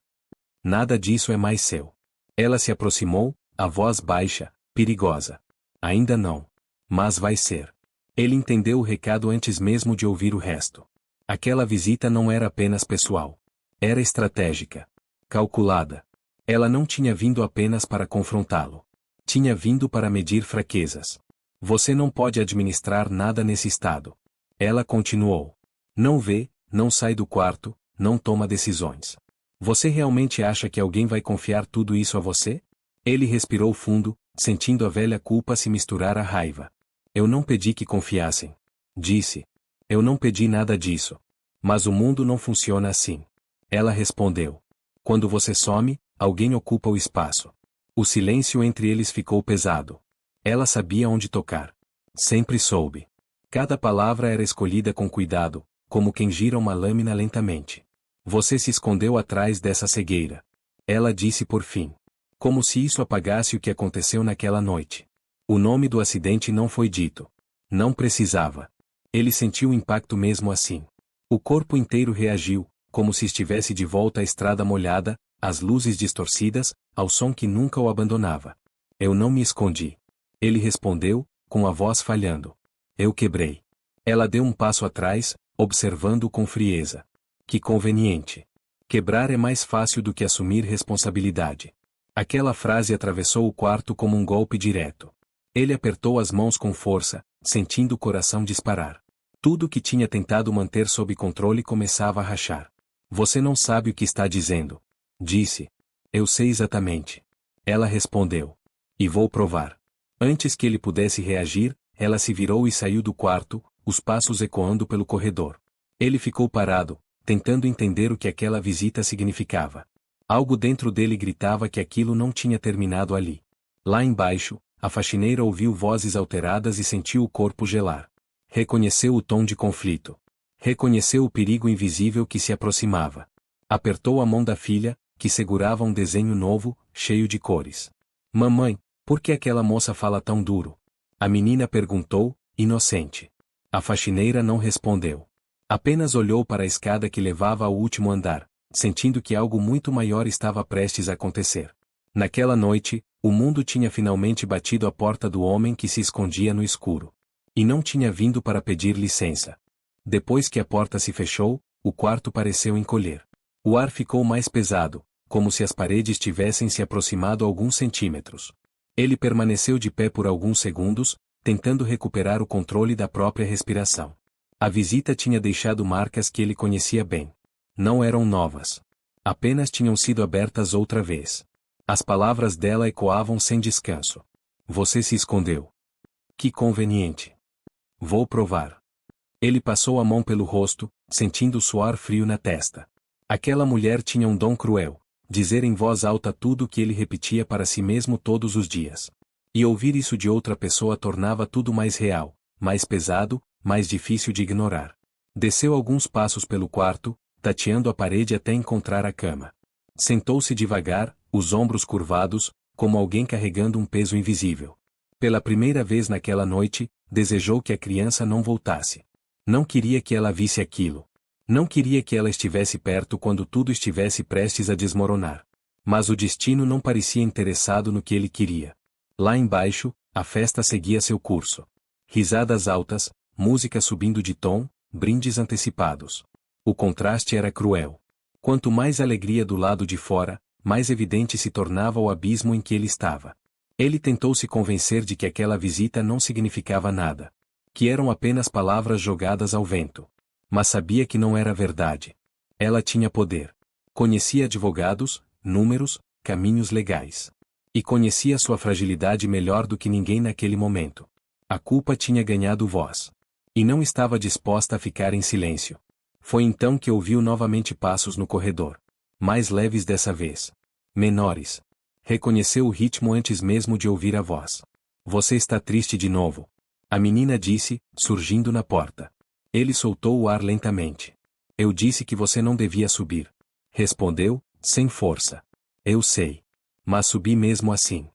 Nada disso é mais seu. Ela se aproximou, a voz baixa, perigosa. Ainda não. Mas vai ser. Ele entendeu o recado antes mesmo de ouvir o resto. Aquela visita não era apenas pessoal. Era estratégica. Calculada. Ela não tinha vindo apenas para confrontá-lo. Tinha vindo para medir fraquezas. Você não pode administrar nada nesse estado. Ela continuou. Não vê, não sai do quarto, não toma decisões. Você realmente acha que alguém vai confiar tudo isso a você? Ele respirou fundo, sentindo a velha culpa se misturar à raiva. Eu não pedi que confiassem. Disse. Eu não pedi nada disso. Mas o mundo não funciona assim. Ela respondeu. Quando você some, alguém ocupa o espaço. O silêncio entre eles ficou pesado. Ela sabia onde tocar. Sempre soube. Cada palavra era escolhida com cuidado, como quem gira uma lâmina lentamente. Você se escondeu atrás dessa cegueira. Ela disse por fim. Como se isso apagasse o que aconteceu naquela noite. O nome do acidente não foi dito. Não precisava. Ele sentiu o impacto mesmo assim. O corpo inteiro reagiu, como se estivesse de volta à estrada molhada, às luzes distorcidas, ao som que nunca o abandonava. Eu não me escondi. Ele respondeu, com a voz falhando. Eu quebrei. Ela deu um passo atrás, observando-o com frieza. Que conveniente. Quebrar é mais fácil do que assumir responsabilidade. Aquela frase atravessou o quarto como um golpe direto. Ele apertou as mãos com força, sentindo o coração disparar. Tudo que tinha tentado manter sob controle começava a rachar. Você não sabe o que está dizendo. Disse. Eu sei exatamente. Ela respondeu. E vou provar. Antes que ele pudesse reagir, ela se virou e saiu do quarto, os passos ecoando pelo corredor. Ele ficou parado, tentando entender o que aquela visita significava. Algo dentro dele gritava que aquilo não tinha terminado ali. Lá embaixo, a faxineira ouviu vozes alteradas e sentiu o corpo gelar. Reconheceu o tom de conflito. Reconheceu o perigo invisível que se aproximava. Apertou a mão da filha, que segurava um desenho novo, cheio de cores. Mamãe, por que aquela moça fala tão duro? A menina perguntou, inocente. A faxineira não respondeu. Apenas olhou para a escada que levava ao último andar, sentindo que algo muito maior estava prestes a acontecer. Naquela noite, o mundo tinha finalmente batido à porta do homem que se escondia no escuro. E não tinha vindo para pedir licença. Depois que a porta se fechou, o quarto pareceu encolher. O ar ficou mais pesado, como se as paredes tivessem se aproximado alguns centímetros. Ele permaneceu de pé por alguns segundos, tentando recuperar o controle da própria respiração. A visita tinha deixado marcas que ele conhecia bem. Não eram novas. Apenas tinham sido abertas outra vez. As palavras dela ecoavam sem descanso. Você se escondeu. Que conveniente. Vou provar. Ele passou a mão pelo rosto, sentindo o suor frio na testa. Aquela mulher tinha um dom cruel, dizer em voz alta tudo o que ele repetia para si mesmo todos os dias. E ouvir isso de outra pessoa tornava tudo mais real, mais pesado, mais difícil de ignorar. Desceu alguns passos pelo quarto, tateando a parede até encontrar a cama. Sentou-se devagar, os ombros curvados, como alguém carregando um peso invisível. Pela primeira vez naquela noite, desejou que a criança não voltasse. Não queria que ela visse aquilo. Não queria que ela estivesse perto quando tudo estivesse prestes a desmoronar. Mas o destino não parecia interessado no que ele queria. Lá embaixo, a festa seguia seu curso. Risadas altas, música subindo de tom, brindes antecipados. O contraste era cruel. Quanto mais alegria do lado de fora, mais evidente se tornava o abismo em que ele estava. Ele tentou se convencer de que aquela visita não significava nada. Que eram apenas palavras jogadas ao vento. Mas sabia que não era verdade. Ela tinha poder. Conhecia advogados, números, caminhos legais. E conhecia sua fragilidade melhor do que ninguém naquele momento. A culpa tinha ganhado voz. E não estava disposta a ficar em silêncio. Foi então que ouviu novamente passos no corredor. Mais leves dessa vez. Menores. Reconheceu o ritmo antes mesmo de ouvir a voz. Você está triste de novo. A menina disse, surgindo na porta. Ele soltou o ar lentamente. Eu disse que você não devia subir. Respondeu, sem força. Eu sei. Mas subi mesmo assim.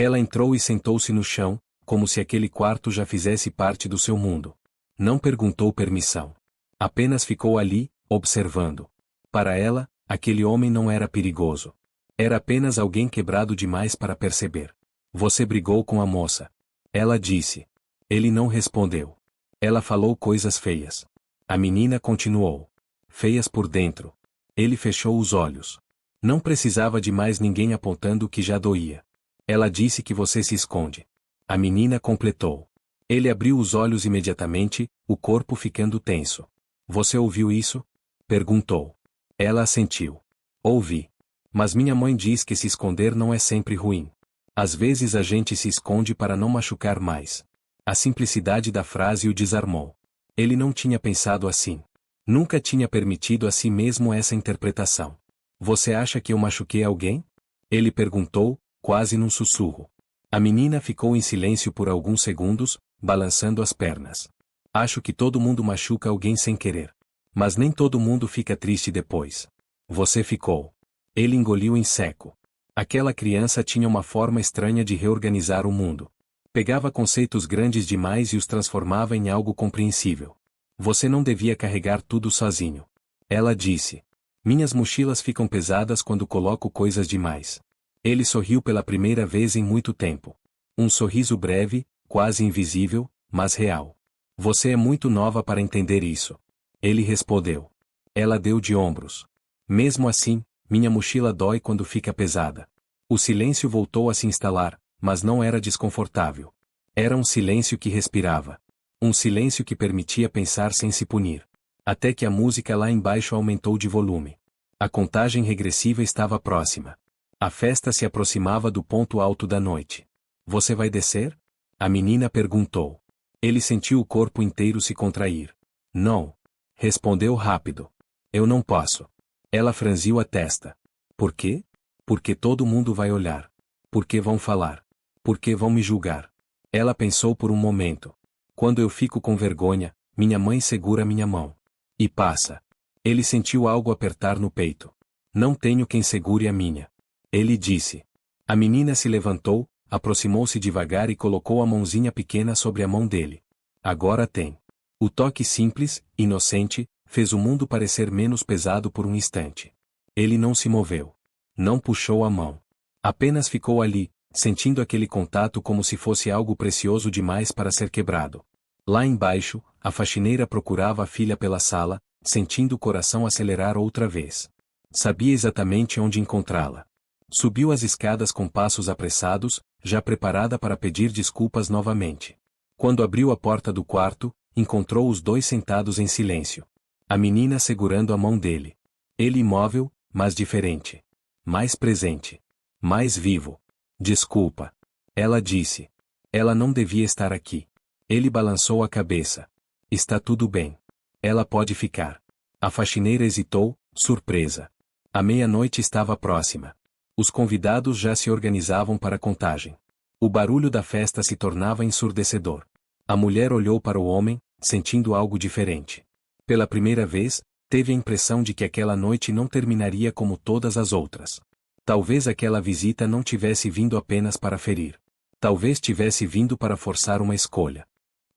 Ela entrou e sentou-se no chão, como se aquele quarto já fizesse parte do seu mundo. Não perguntou permissão. Apenas ficou ali, observando. Para ela, aquele homem não era perigoso. Era apenas alguém quebrado demais para perceber. Você brigou com a moça. Ela disse. Ele não respondeu. Ela falou coisas feias. A menina continuou. Feias por dentro. Ele fechou os olhos. Não precisava de mais ninguém apontando o que já doía. Ela disse que você se esconde. A menina completou. Ele abriu os olhos imediatamente, o corpo ficando tenso. Você ouviu isso? Perguntou. Ela assentiu. Ouvi. Mas minha mãe diz que se esconder não é sempre ruim. Às vezes a gente se esconde para não machucar mais. A simplicidade da frase o desarmou. Ele não tinha pensado assim. Nunca tinha permitido a si mesmo essa interpretação. Você acha que eu machuquei alguém? Ele perguntou, quase num sussurro. A menina ficou em silêncio por alguns segundos, balançando as pernas. Acho que todo mundo machuca alguém sem querer. Mas nem todo mundo fica triste depois. Você ficou. Ele engoliu em seco. Aquela criança tinha uma forma estranha de reorganizar o mundo. Pegava conceitos grandes demais e os transformava em algo compreensível. Você não devia carregar tudo sozinho. Ela disse. Minhas mochilas ficam pesadas quando coloco coisas demais. Ele sorriu pela primeira vez em muito tempo. Um sorriso breve, quase invisível, mas real. Você é muito nova para entender isso. Ele respondeu. Ela deu de ombros. Mesmo assim, minha mochila dói quando fica pesada. O silêncio voltou a se instalar, mas não era desconfortável. Era um silêncio que respirava. Um silêncio que permitia pensar sem se punir. Até que a música lá embaixo aumentou de volume. A contagem regressiva estava próxima. A festa se aproximava do ponto alto da noite. Você vai descer? A menina perguntou. Ele sentiu o corpo inteiro se contrair. Não. Respondeu rápido. Eu não posso. Ela franziu a testa. Por quê? Porque todo mundo vai olhar. Porque vão falar. Porque vão me julgar. Ela pensou por um momento. Quando eu fico com vergonha, minha mãe segura minha mão. E passa. Ele sentiu algo apertar no peito. Não tenho quem segure a minha. Ele disse. A menina se levantou, aproximou-se devagar e colocou a mãozinha pequena sobre a mão dele. Agora tem. O toque simples, inocente, fez o mundo parecer menos pesado por um instante. Ele não se moveu. Não puxou a mão. Apenas ficou ali, sentindo aquele contato como se fosse algo precioso demais para ser quebrado. Lá embaixo, a faxineira procurava a filha pela sala, sentindo o coração acelerar outra vez. Sabia exatamente onde encontrá-la. Subiu as escadas com passos apressados, já preparada para pedir desculpas novamente. Quando abriu a porta do quarto, encontrou os dois sentados em silêncio. A menina segurando a mão dele. Ele imóvel, mas diferente. Mais presente. Mais vivo. Desculpa. Ela disse. Ela não devia estar aqui. Ele balançou a cabeça. Está tudo bem. Ela pode ficar. A faxineira hesitou, surpresa. A meia-noite estava próxima. Os convidados já se organizavam para a contagem. O barulho da festa se tornava ensurdecedor. A mulher olhou para o homem, sentindo algo diferente. Pela primeira vez, teve a impressão de que aquela noite não terminaria como todas as outras. Talvez aquela visita não tivesse vindo apenas para ferir. Talvez tivesse vindo para forçar uma escolha.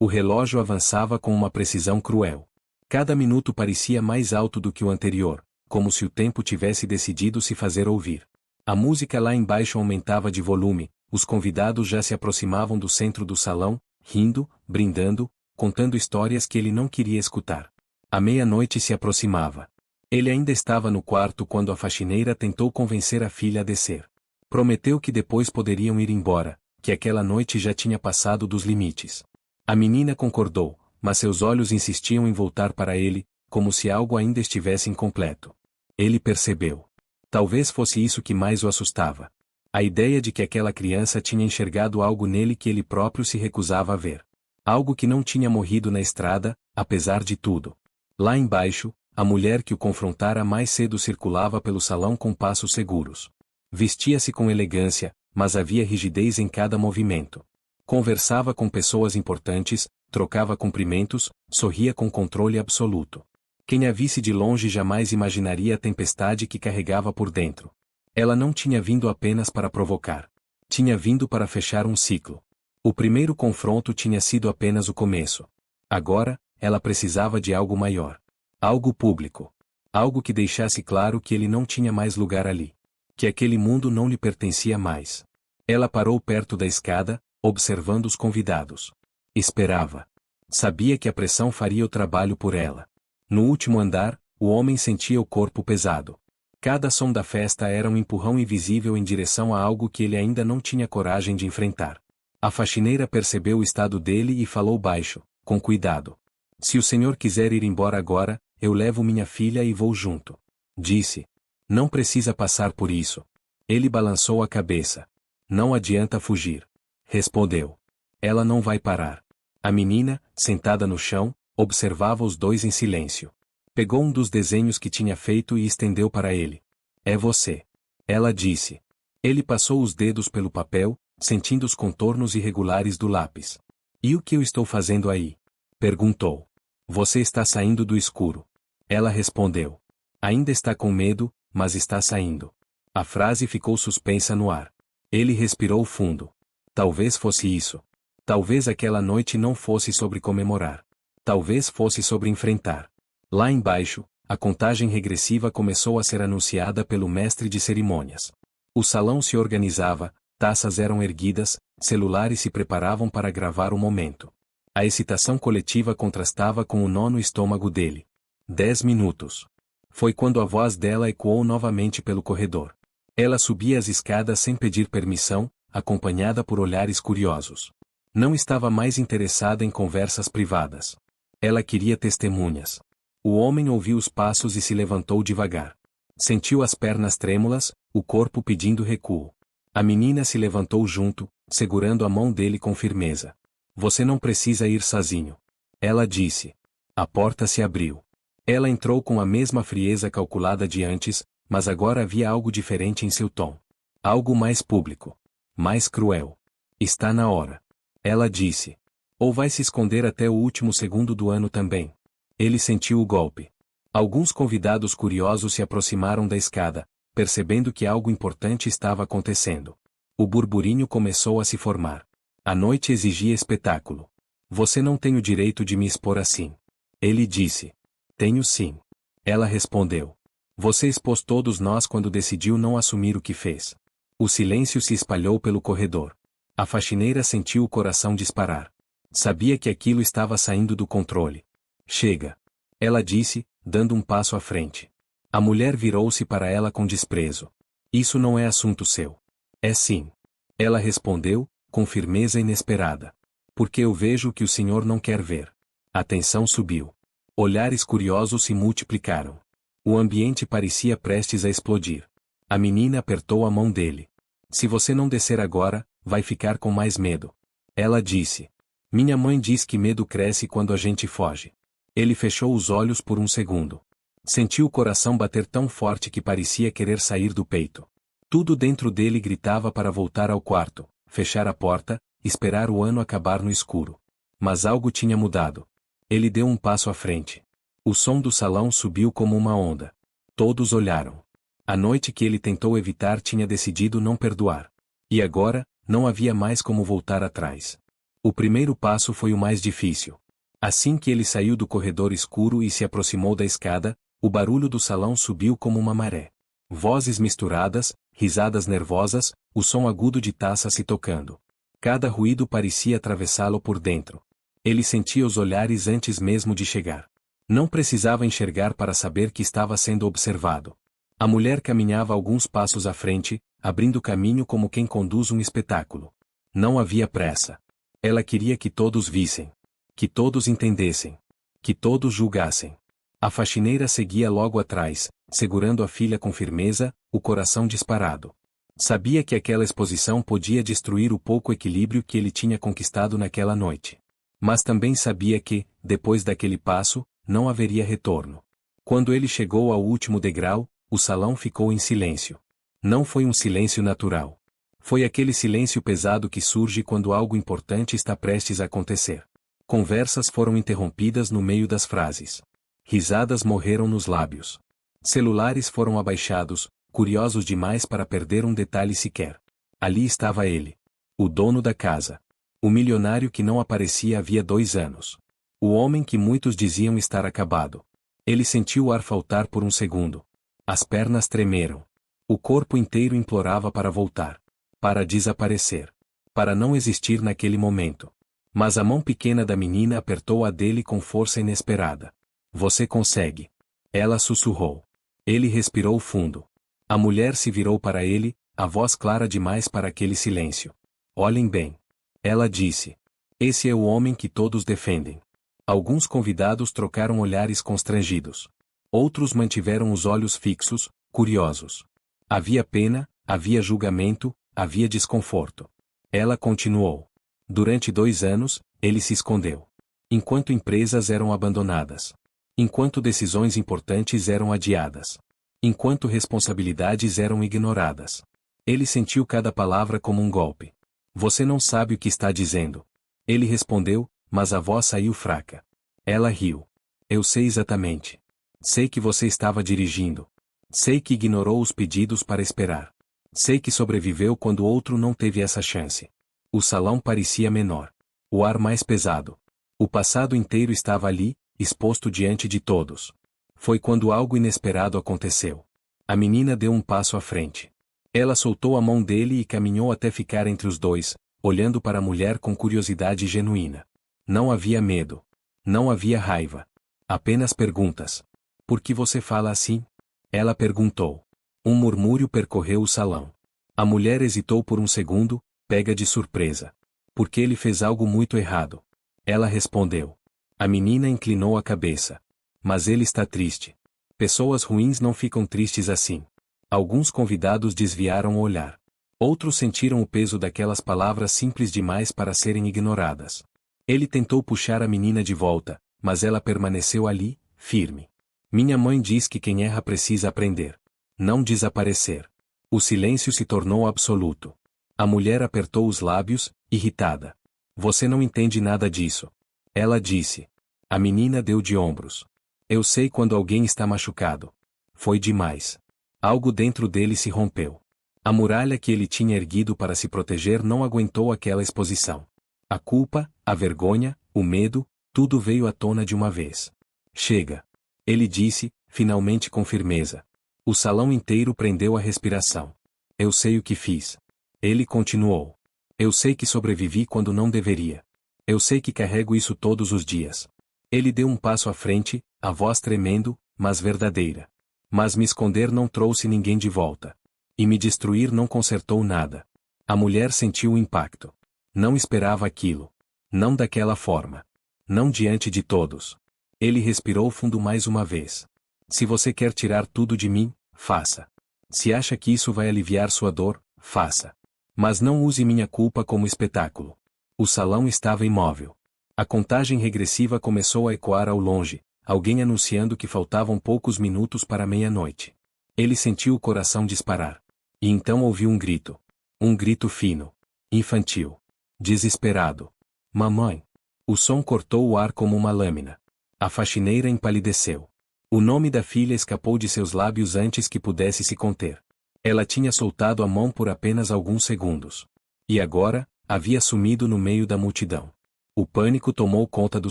O relógio avançava com uma precisão cruel. Cada minuto parecia mais alto do que o anterior, como se o tempo tivesse decidido se fazer ouvir. A música lá embaixo aumentava de volume, os convidados já se aproximavam do centro do salão, rindo, brindando, contando histórias que ele não queria escutar. A meia-noite se aproximava. Ele ainda estava no quarto quando a faxineira tentou convencer a filha a descer. Prometeu que depois poderiam ir embora, que aquela noite já tinha passado dos limites. A menina concordou, mas seus olhos insistiam em voltar para ele, como se algo ainda estivesse incompleto. Ele percebeu. Talvez fosse isso que mais o assustava. A ideia de que aquela criança tinha enxergado algo nele que ele próprio se recusava a ver. Algo que não tinha morrido na estrada, apesar de tudo. Lá embaixo, a mulher que o confrontara mais cedo circulava pelo salão com passos seguros. Vestia-se com elegância, mas havia rigidez em cada movimento. Conversava com pessoas importantes, trocava cumprimentos, sorria com controle absoluto. Quem a visse de longe jamais imaginaria a tempestade que carregava por dentro. Ela não tinha vindo apenas para provocar. Tinha vindo para fechar um ciclo. O primeiro confronto tinha sido apenas o começo. Agora, ela precisava de algo maior. Algo público. Algo que deixasse claro que ele não tinha mais lugar ali. Que aquele mundo não lhe pertencia mais. Ela parou perto da escada, observando os convidados. Esperava. Sabia que a pressão faria o trabalho por ela. No último andar, o homem sentia o corpo pesado. Cada som da festa era um empurrão invisível em direção a algo que ele ainda não tinha coragem de enfrentar. A faxineira percebeu o estado dele e falou baixo, com cuidado. Se o senhor quiser ir embora agora, eu levo minha filha e vou junto. Disse. Não precisa passar por isso. Ele balançou a cabeça. Não adianta fugir. Respondeu. Ela não vai parar. A menina, sentada no chão, observava os dois em silêncio. Pegou um dos desenhos que tinha feito e estendeu para ele. É você. Ela disse. Ele passou os dedos pelo papel, sentindo os contornos irregulares do lápis. E o que eu estou fazendo aí? Perguntou. Você está saindo do escuro. Ela respondeu. Ainda está com medo, mas está saindo. A frase ficou suspensa no ar. Ele respirou fundo. Talvez fosse isso. Talvez aquela noite não fosse sobre comemorar. Talvez fosse sobre enfrentar. Lá embaixo, a contagem regressiva começou a ser anunciada pelo mestre de cerimônias. O salão se organizava, taças eram erguidas, celulares se preparavam para gravar o momento. A excitação coletiva contrastava com o nó no estômago dele. 10 minutos. Foi quando a voz dela ecoou novamente pelo corredor. Ela subia as escadas sem pedir permissão, acompanhada por olhares curiosos. Não estava mais interessada em conversas privadas. Ela queria testemunhas. O homem ouviu os passos e se levantou devagar. Sentiu as pernas trêmulas, o corpo pedindo recuo. A menina se levantou junto, segurando a mão dele com firmeza. Você não precisa ir sozinho. Ela disse. A porta se abriu. Ela entrou com a mesma frieza calculada de antes, mas agora havia algo diferente em seu tom. Algo mais público. Mais cruel. Está na hora. Ela disse. Ou vai se esconder até o último segundo do ano também. Ele sentiu o golpe. Alguns convidados curiosos se aproximaram da escada, percebendo que algo importante estava acontecendo. O burburinho começou a se formar. A noite exigia espetáculo. Você não tem o direito de me expor assim. Ele disse. Tenho sim. Ela respondeu. Você expôs todos nós quando decidiu não assumir o que fez. O silêncio se espalhou pelo corredor. A faxineira sentiu o coração disparar. Sabia que aquilo estava saindo do controle. Chega. Ela disse, dando um passo à frente. A mulher virou-se para ela com desprezo. Isso não é assunto seu. É sim. Ela respondeu, com firmeza inesperada. Porque eu vejo o que o senhor não quer ver. A tensão subiu. Olhares curiosos se multiplicaram. O ambiente parecia prestes a explodir. A menina apertou a mão dele. Se você não descer agora, vai ficar com mais medo. Ela disse. Minha mãe diz que medo cresce quando a gente foge. Ele fechou os olhos por um segundo. Sentiu o coração bater tão forte que parecia querer sair do peito. Tudo dentro dele gritava para voltar ao quarto, fechar a porta, esperar o ano acabar no escuro. Mas algo tinha mudado. Ele deu um passo à frente. O som do salão subiu como uma onda. Todos olharam. A noite que ele tentou evitar tinha decidido não perdoar. E agora, não havia mais como voltar atrás. O primeiro passo foi o mais difícil. Assim que ele saiu do corredor escuro e se aproximou da escada, o barulho do salão subiu como uma maré. Vozes misturadas, risadas nervosas, o som agudo de taça se tocando. Cada ruído parecia atravessá-lo por dentro. Ele sentia os olhares antes mesmo de chegar. Não precisava enxergar para saber que estava sendo observado. A mulher caminhava alguns passos à frente, abrindo caminho como quem conduz um espetáculo. Não havia pressa. Ela queria que todos vissem. Que todos entendessem. Que todos julgassem. A faxineira seguia logo atrás, segurando a filha com firmeza, o coração disparado. Sabia que aquela exposição podia destruir o pouco equilíbrio que ele tinha conquistado naquela noite. Mas também sabia que, depois daquele passo, não haveria retorno. Quando ele chegou ao último degrau, o salão ficou em silêncio. Não foi um silêncio natural. Foi aquele silêncio pesado que surge quando algo importante está prestes a acontecer. Conversas foram interrompidas no meio das frases. Risadas morreram nos lábios. Celulares foram abaixados, curiosos demais para perder um detalhe sequer. Ali estava ele. O dono da casa. O milionário que não aparecia havia 2 anos. O homem que muitos diziam estar acabado. Ele sentiu o ar faltar por um segundo. As pernas tremeram. O corpo inteiro implorava para voltar. Para desaparecer. Para não existir naquele momento. Mas a mão pequena da menina apertou a dele com força inesperada. Você consegue. Ela sussurrou. Ele respirou fundo. A mulher se virou para ele, a voz clara demais para aquele silêncio. Olhem bem. Ela disse. Esse é o homem que todos defendem. Alguns convidados trocaram olhares constrangidos. Outros mantiveram os olhos fixos, curiosos. Havia pena, havia julgamento, havia desconforto. Ela continuou. Durante 2 anos, ele se escondeu. Enquanto empresas eram abandonadas. Enquanto decisões importantes eram adiadas. Enquanto responsabilidades eram ignoradas. Ele sentiu cada palavra como um golpe. Você não sabe o que está dizendo. Ele respondeu, mas a voz saiu fraca. Ela riu. Eu sei exatamente. Sei que você estava dirigindo. Sei que ignorou os pedidos para esperar. Sei que sobreviveu quando outro não teve essa chance. O salão parecia menor. O ar mais pesado. O passado inteiro estava ali, exposto diante de todos. Foi quando algo inesperado aconteceu. A menina deu um passo à frente. Ela soltou a mão dele e caminhou até ficar entre os dois, olhando para a mulher com curiosidade genuína. Não havia medo. Não havia raiva. Apenas perguntas. Por que você fala assim? Ela perguntou. Um murmúrio percorreu o salão. A mulher hesitou por um segundo, pega de surpresa. Porque ele fez algo muito errado. Ela respondeu. A menina inclinou a cabeça. Mas ele está triste. Pessoas ruins não ficam tristes assim. Alguns convidados desviaram o olhar. Outros sentiram o peso daquelas palavras simples demais para serem ignoradas. Ele tentou puxar a menina de volta, mas ela permaneceu ali, firme. Minha mãe diz que quem erra precisa aprender. Não desaparecer. O silêncio se tornou absoluto. A mulher apertou os lábios, irritada. Você não entende nada disso. Ela disse. A menina deu de ombros. Eu sei quando alguém está machucado. Foi demais. Algo dentro dele se rompeu. A muralha que ele tinha erguido para se proteger não aguentou aquela exposição. A culpa, a vergonha, o medo, tudo veio à tona de uma vez. Chega. Ele disse, finalmente com firmeza. O salão inteiro prendeu a respiração. Eu sei o que fiz. Ele continuou. Eu sei que sobrevivi quando não deveria. Eu sei que carrego isso todos os dias. Ele deu um passo à frente, a voz tremendo, mas verdadeira. Mas me esconder não trouxe ninguém de volta. E me destruir não consertou nada. A mulher sentiu o impacto. Não esperava aquilo. Não daquela forma. Não diante de todos. Ele respirou fundo mais uma vez. Se você quer tirar tudo de mim, faça. Se acha que isso vai aliviar sua dor, faça. Mas não use minha culpa como espetáculo. O salão estava imóvel. A contagem regressiva começou a ecoar ao longe, alguém anunciando que faltavam poucos minutos para meia-noite. Ele sentiu o coração disparar. E então ouviu um grito. Um grito fino. Infantil. Desesperado. Mamãe. O som cortou o ar como uma lâmina. A faxineira empalideceu. O nome da filha escapou de seus lábios antes que pudesse se conter. Ela tinha soltado a mão por apenas alguns segundos. E agora, havia sumido no meio da multidão. O pânico tomou conta do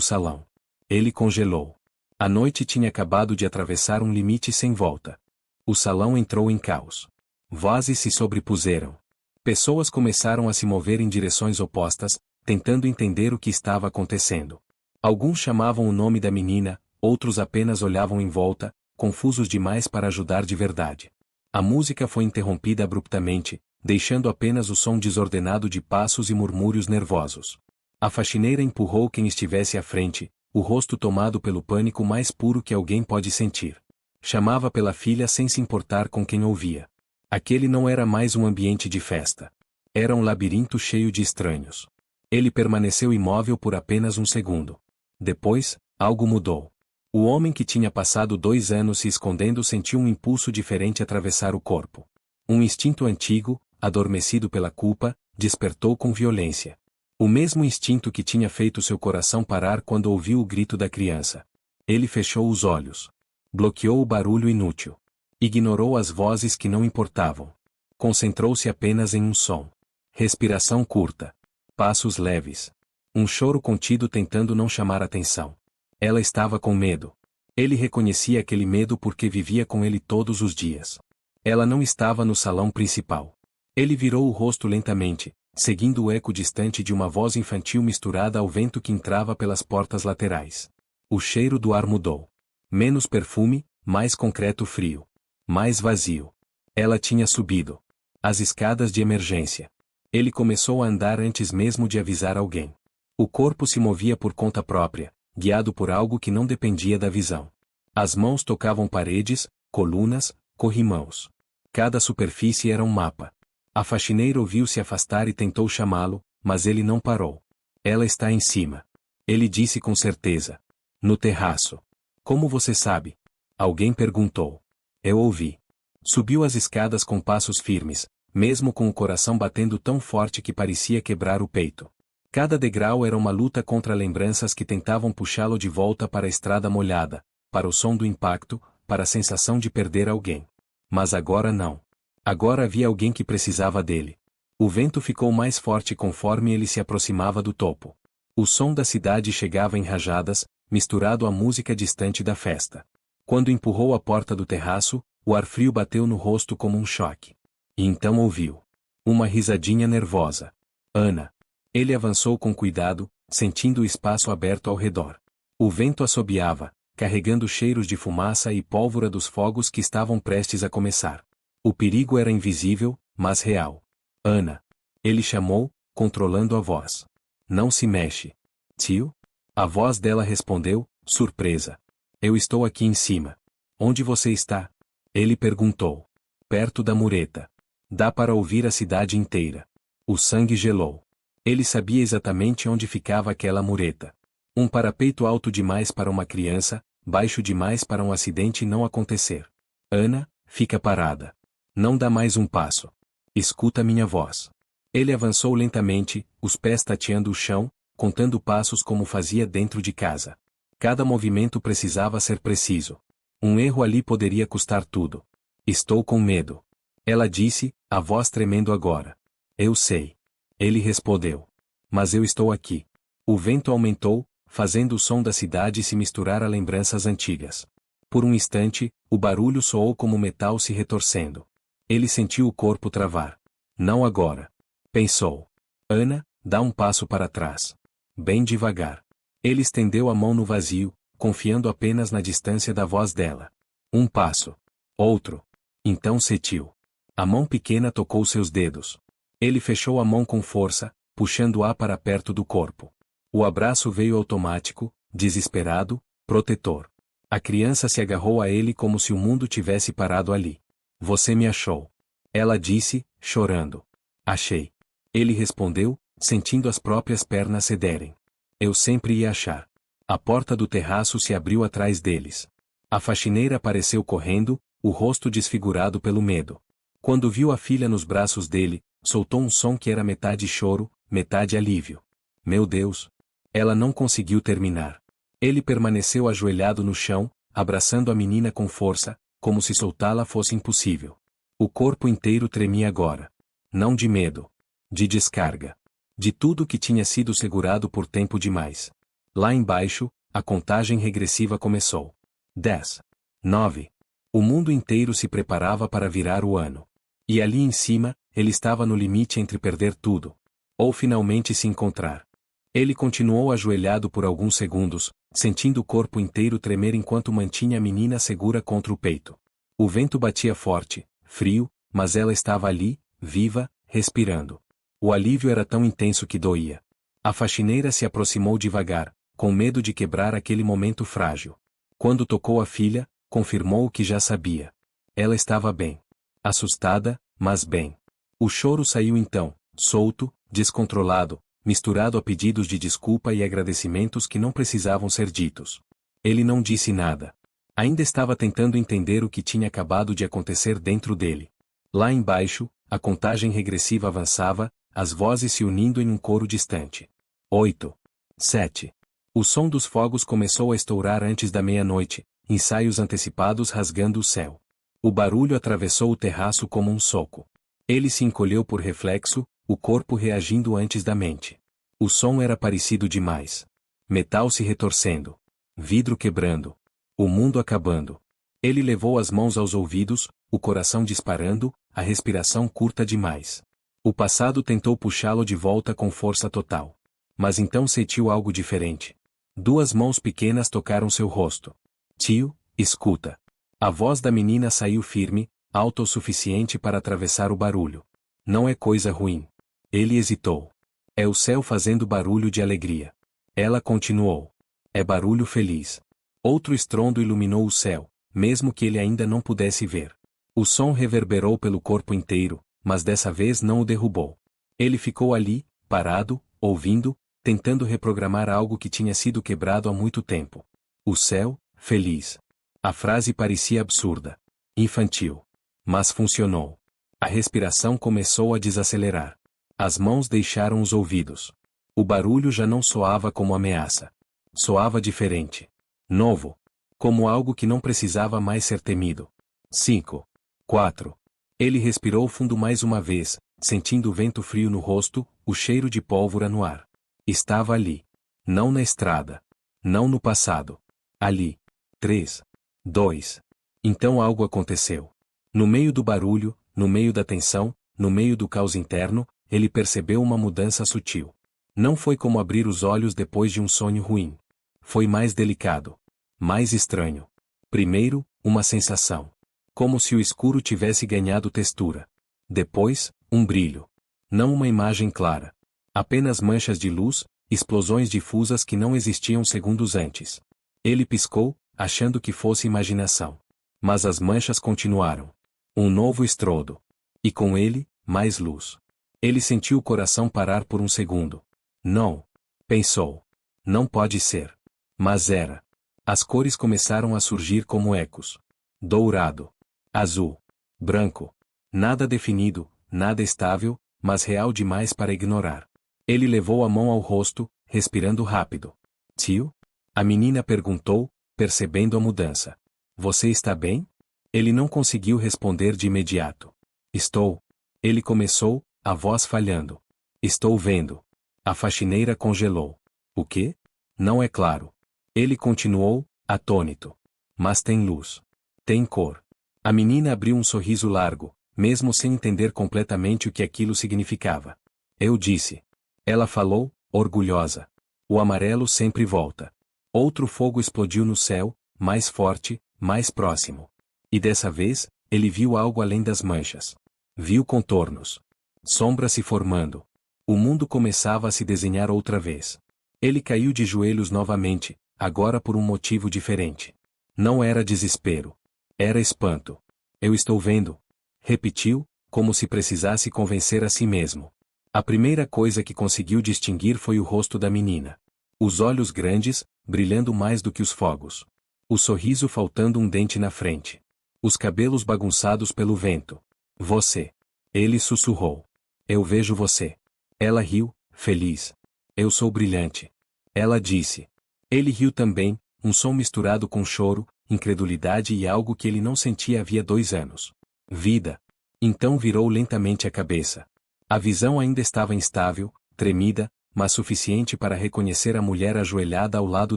salão. Ele congelou. A noite tinha acabado de atravessar um limite sem volta. O salão entrou em caos. Vozes se sobrepuseram. Pessoas começaram a se mover em direções opostas, tentando entender o que estava acontecendo. Alguns chamavam o nome da menina, outros apenas olhavam em volta, confusos demais para ajudar de verdade. A música foi interrompida abruptamente, deixando apenas o som desordenado de passos e murmúrios nervosos. A faxineira empurrou quem estivesse à frente, o rosto tomado pelo pânico mais puro que alguém pode sentir. Chamava pela filha sem se importar com quem ouvia. Aquele não era mais um ambiente de festa. Era um labirinto cheio de estranhos. Ele permaneceu imóvel por apenas um segundo. Depois, algo mudou. O homem que tinha passado 2 anos se escondendo sentiu um impulso diferente atravessar o corpo. Um instinto antigo, adormecido pela culpa, despertou com violência. O mesmo instinto que tinha feito seu coração parar quando ouviu o grito da criança. Ele fechou os olhos. Bloqueou o barulho inútil. Ignorou as vozes que não importavam. Concentrou-se apenas em um som. Respiração curta. Passos leves. Um choro contido tentando não chamar atenção. Ela estava com medo. Ele reconhecia aquele medo porque vivia com ele todos os dias. Ela não estava no salão principal. Ele virou o rosto lentamente, seguindo o eco distante de uma voz infantil misturada ao vento que entrava pelas portas laterais. O cheiro do ar mudou. Menos perfume, mais concreto frio. Mais vazio. Ela tinha subido as escadas de emergência. Ele começou a andar antes mesmo de avisar alguém. O corpo se movia por conta própria, guiado por algo que não dependia da visão. As mãos tocavam paredes, colunas, corrimãos. Cada superfície era um mapa. A faxineira ouviu-se afastar e tentou chamá-lo, mas ele não parou. Ela está em cima. Ele disse com certeza. No terraço. Como você sabe? Alguém perguntou. Eu ouvi. Subiu as escadas com passos firmes, mesmo com o coração batendo tão forte que parecia quebrar o peito. Cada degrau era uma luta contra lembranças que tentavam puxá-lo de volta para a estrada molhada, para o som do impacto, para a sensação de perder alguém. Mas agora não. Agora havia alguém que precisava dele. O vento ficou mais forte conforme ele se aproximava do topo. O som da cidade chegava em rajadas, misturado à música distante da festa. Quando empurrou a porta do terraço, o ar frio bateu no rosto como um choque. E então ouviu uma risadinha nervosa. Ana. Ele avançou com cuidado, sentindo o espaço aberto ao redor. O vento assobiava, carregando cheiros de fumaça e pólvora dos fogos que estavam prestes a começar. O perigo era invisível, mas real. Ana. Ele chamou, controlando a voz. Não se mexe. Tio? A voz dela respondeu, surpresa. Eu estou aqui em cima. Onde você está? Ele perguntou. Perto da mureta. Dá para ouvir a cidade inteira. O sangue gelou. Ele sabia exatamente onde ficava aquela mureta. Um parapeito alto demais para uma criança, baixo demais para um acidente não acontecer. Ana, fica parada. Não dá mais um passo. Escuta minha voz. Ele avançou lentamente, os pés tateando o chão, contando passos como fazia dentro de casa. Cada movimento precisava ser preciso. Um erro ali poderia custar tudo. Estou com medo. Ela disse, a voz tremendo agora. Eu sei. Ele respondeu. Mas eu estou aqui. O vento aumentou, fazendo o som da cidade se misturar a lembranças antigas. Por um instante, o barulho soou como metal se retorcendo. Ele sentiu o corpo travar. Não agora. Pensou. Ana, dá um passo para trás. Bem devagar. Ele estendeu a mão no vazio, confiando apenas na distância da voz dela. Um passo. Outro. Então cetiu. A mão pequena tocou seus dedos. Ele fechou a mão com força, puxando-a para perto do corpo. O abraço veio automático, desesperado, protetor. A criança se agarrou a ele como se o mundo tivesse parado ali. Você me achou. Ela disse, chorando. Achei. Ele respondeu, sentindo as próprias pernas cederem. Eu sempre ia achar. A porta do terraço se abriu atrás deles. A faxineira apareceu correndo, o rosto desfigurado pelo medo. Quando viu a filha nos braços dele, soltou um som que era metade choro, metade alívio. Meu Deus! Ela não conseguiu terminar. Ele permaneceu ajoelhado no chão, abraçando a menina com força, como se soltá-la fosse impossível. O corpo inteiro tremia agora. Não de medo. De descarga. De tudo que tinha sido segurado por tempo demais. Lá embaixo, a contagem regressiva começou. 10. 9. O mundo inteiro se preparava para virar o ano. E ali em cima, ele estava no limite entre perder tudo. Ou finalmente se encontrar. Ele continuou ajoelhado por alguns segundos, sentindo o corpo inteiro tremer enquanto mantinha a menina segura contra o peito. O vento batia forte, frio, mas ela estava ali, viva, respirando. O alívio era tão intenso que doía. A faxineira se aproximou devagar, com medo de quebrar aquele momento frágil. Quando tocou a filha, confirmou o que já sabia. Ela estava bem. Assustada, mas bem. O choro saiu então, solto, descontrolado, misturado a pedidos de desculpa e agradecimentos que não precisavam ser ditos. Ele não disse nada. Ainda estava tentando entender o que tinha acabado de acontecer dentro dele. Lá embaixo, a contagem regressiva avançava, as vozes se unindo em um coro distante. 8. 7. O som dos fogos começou a estourar antes da meia-noite, ensaios antecipados rasgando o céu. O barulho atravessou o terraço como um soco. Ele se encolheu por reflexo, o corpo reagindo antes da mente. O som era parecido demais. Metal se retorcendo. Vidro quebrando. O mundo acabando. Ele levou as mãos aos ouvidos, o coração disparando, a respiração curta demais. O passado tentou puxá-lo de volta com força total. Mas então sentiu algo diferente. Duas mãos pequenas tocaram seu rosto. Tio, escuta. A voz da menina saiu firme, alta o suficiente para atravessar o barulho. Não é coisa ruim. Ele hesitou. É o céu fazendo barulho de alegria. Ela continuou. É barulho feliz. Outro estrondo iluminou o céu, mesmo que ele ainda não pudesse ver. O som reverberou pelo corpo inteiro, mas dessa vez não o derrubou. Ele ficou ali, parado, ouvindo, tentando reprogramar algo que tinha sido quebrado há muito tempo. O céu, feliz. A frase parecia absurda. Infantil. Mas funcionou. A respiração começou a desacelerar. As mãos deixaram os ouvidos. O barulho já não soava como ameaça. Soava diferente. Novo. Como algo que não precisava mais ser temido. 5. 4. Ele respirou fundo mais uma vez, sentindo o vento frio no rosto, o cheiro de pólvora no ar. Estava ali. Não na estrada. Não no passado. Ali. 3. 2. Então algo aconteceu. No meio do barulho, no meio da tensão, no meio do caos interno, ele percebeu uma mudança sutil. Não foi como abrir os olhos depois de um sonho ruim. Foi mais delicado. Mais estranho. Primeiro, uma sensação. Como se o escuro tivesse ganhado textura. Depois, um brilho. Não uma imagem clara. Apenas manchas de luz, explosões difusas que não existiam segundos antes. Ele piscou, achando que fosse imaginação. Mas as manchas continuaram. Um novo estrondo. E com ele, mais luz. Ele sentiu o coração parar por um segundo. Não. Pensou. Não pode ser. Mas era. As cores começaram a surgir como ecos. Dourado. Azul. Branco. Nada definido, nada estável, mas real demais para ignorar. Ele levou a mão ao rosto, respirando rápido. Tio? A menina perguntou, percebendo a mudança. Você está bem? Ele não conseguiu responder de imediato. Estou. Ele começou, a voz falhando. Estou vendo. A faxineira congelou. O quê? Não é claro. Ele continuou, atônito. Mas tem luz. Tem cor. A menina abriu um sorriso largo, mesmo sem entender completamente o que aquilo significava. Eu disse. Ela falou, orgulhosa. O amarelo sempre volta. Outro fogo explodiu no céu, mais forte, mais próximo. E dessa vez, ele viu algo além das manchas. Viu contornos. Sombras se formando. O mundo começava a se desenhar outra vez. Ele caiu de joelhos novamente, agora por um motivo diferente. Não era desespero. Era espanto. Eu estou vendo. Repetiu, como se precisasse convencer a si mesmo. A primeira coisa que conseguiu distinguir foi o rosto da menina. Os olhos grandes, brilhando mais do que os fogos. O sorriso faltando um dente na frente. Os cabelos bagunçados pelo vento. Você. Ele sussurrou. Eu vejo você. Ela riu, feliz. Eu sou brilhante. Ela disse. Ele riu também, um som misturado com choro, incredulidade e algo que ele não sentia havia 2 anos. Vida. Então virou lentamente a cabeça. A visão ainda estava instável, tremida, mas suficiente para reconhecer a mulher ajoelhada ao lado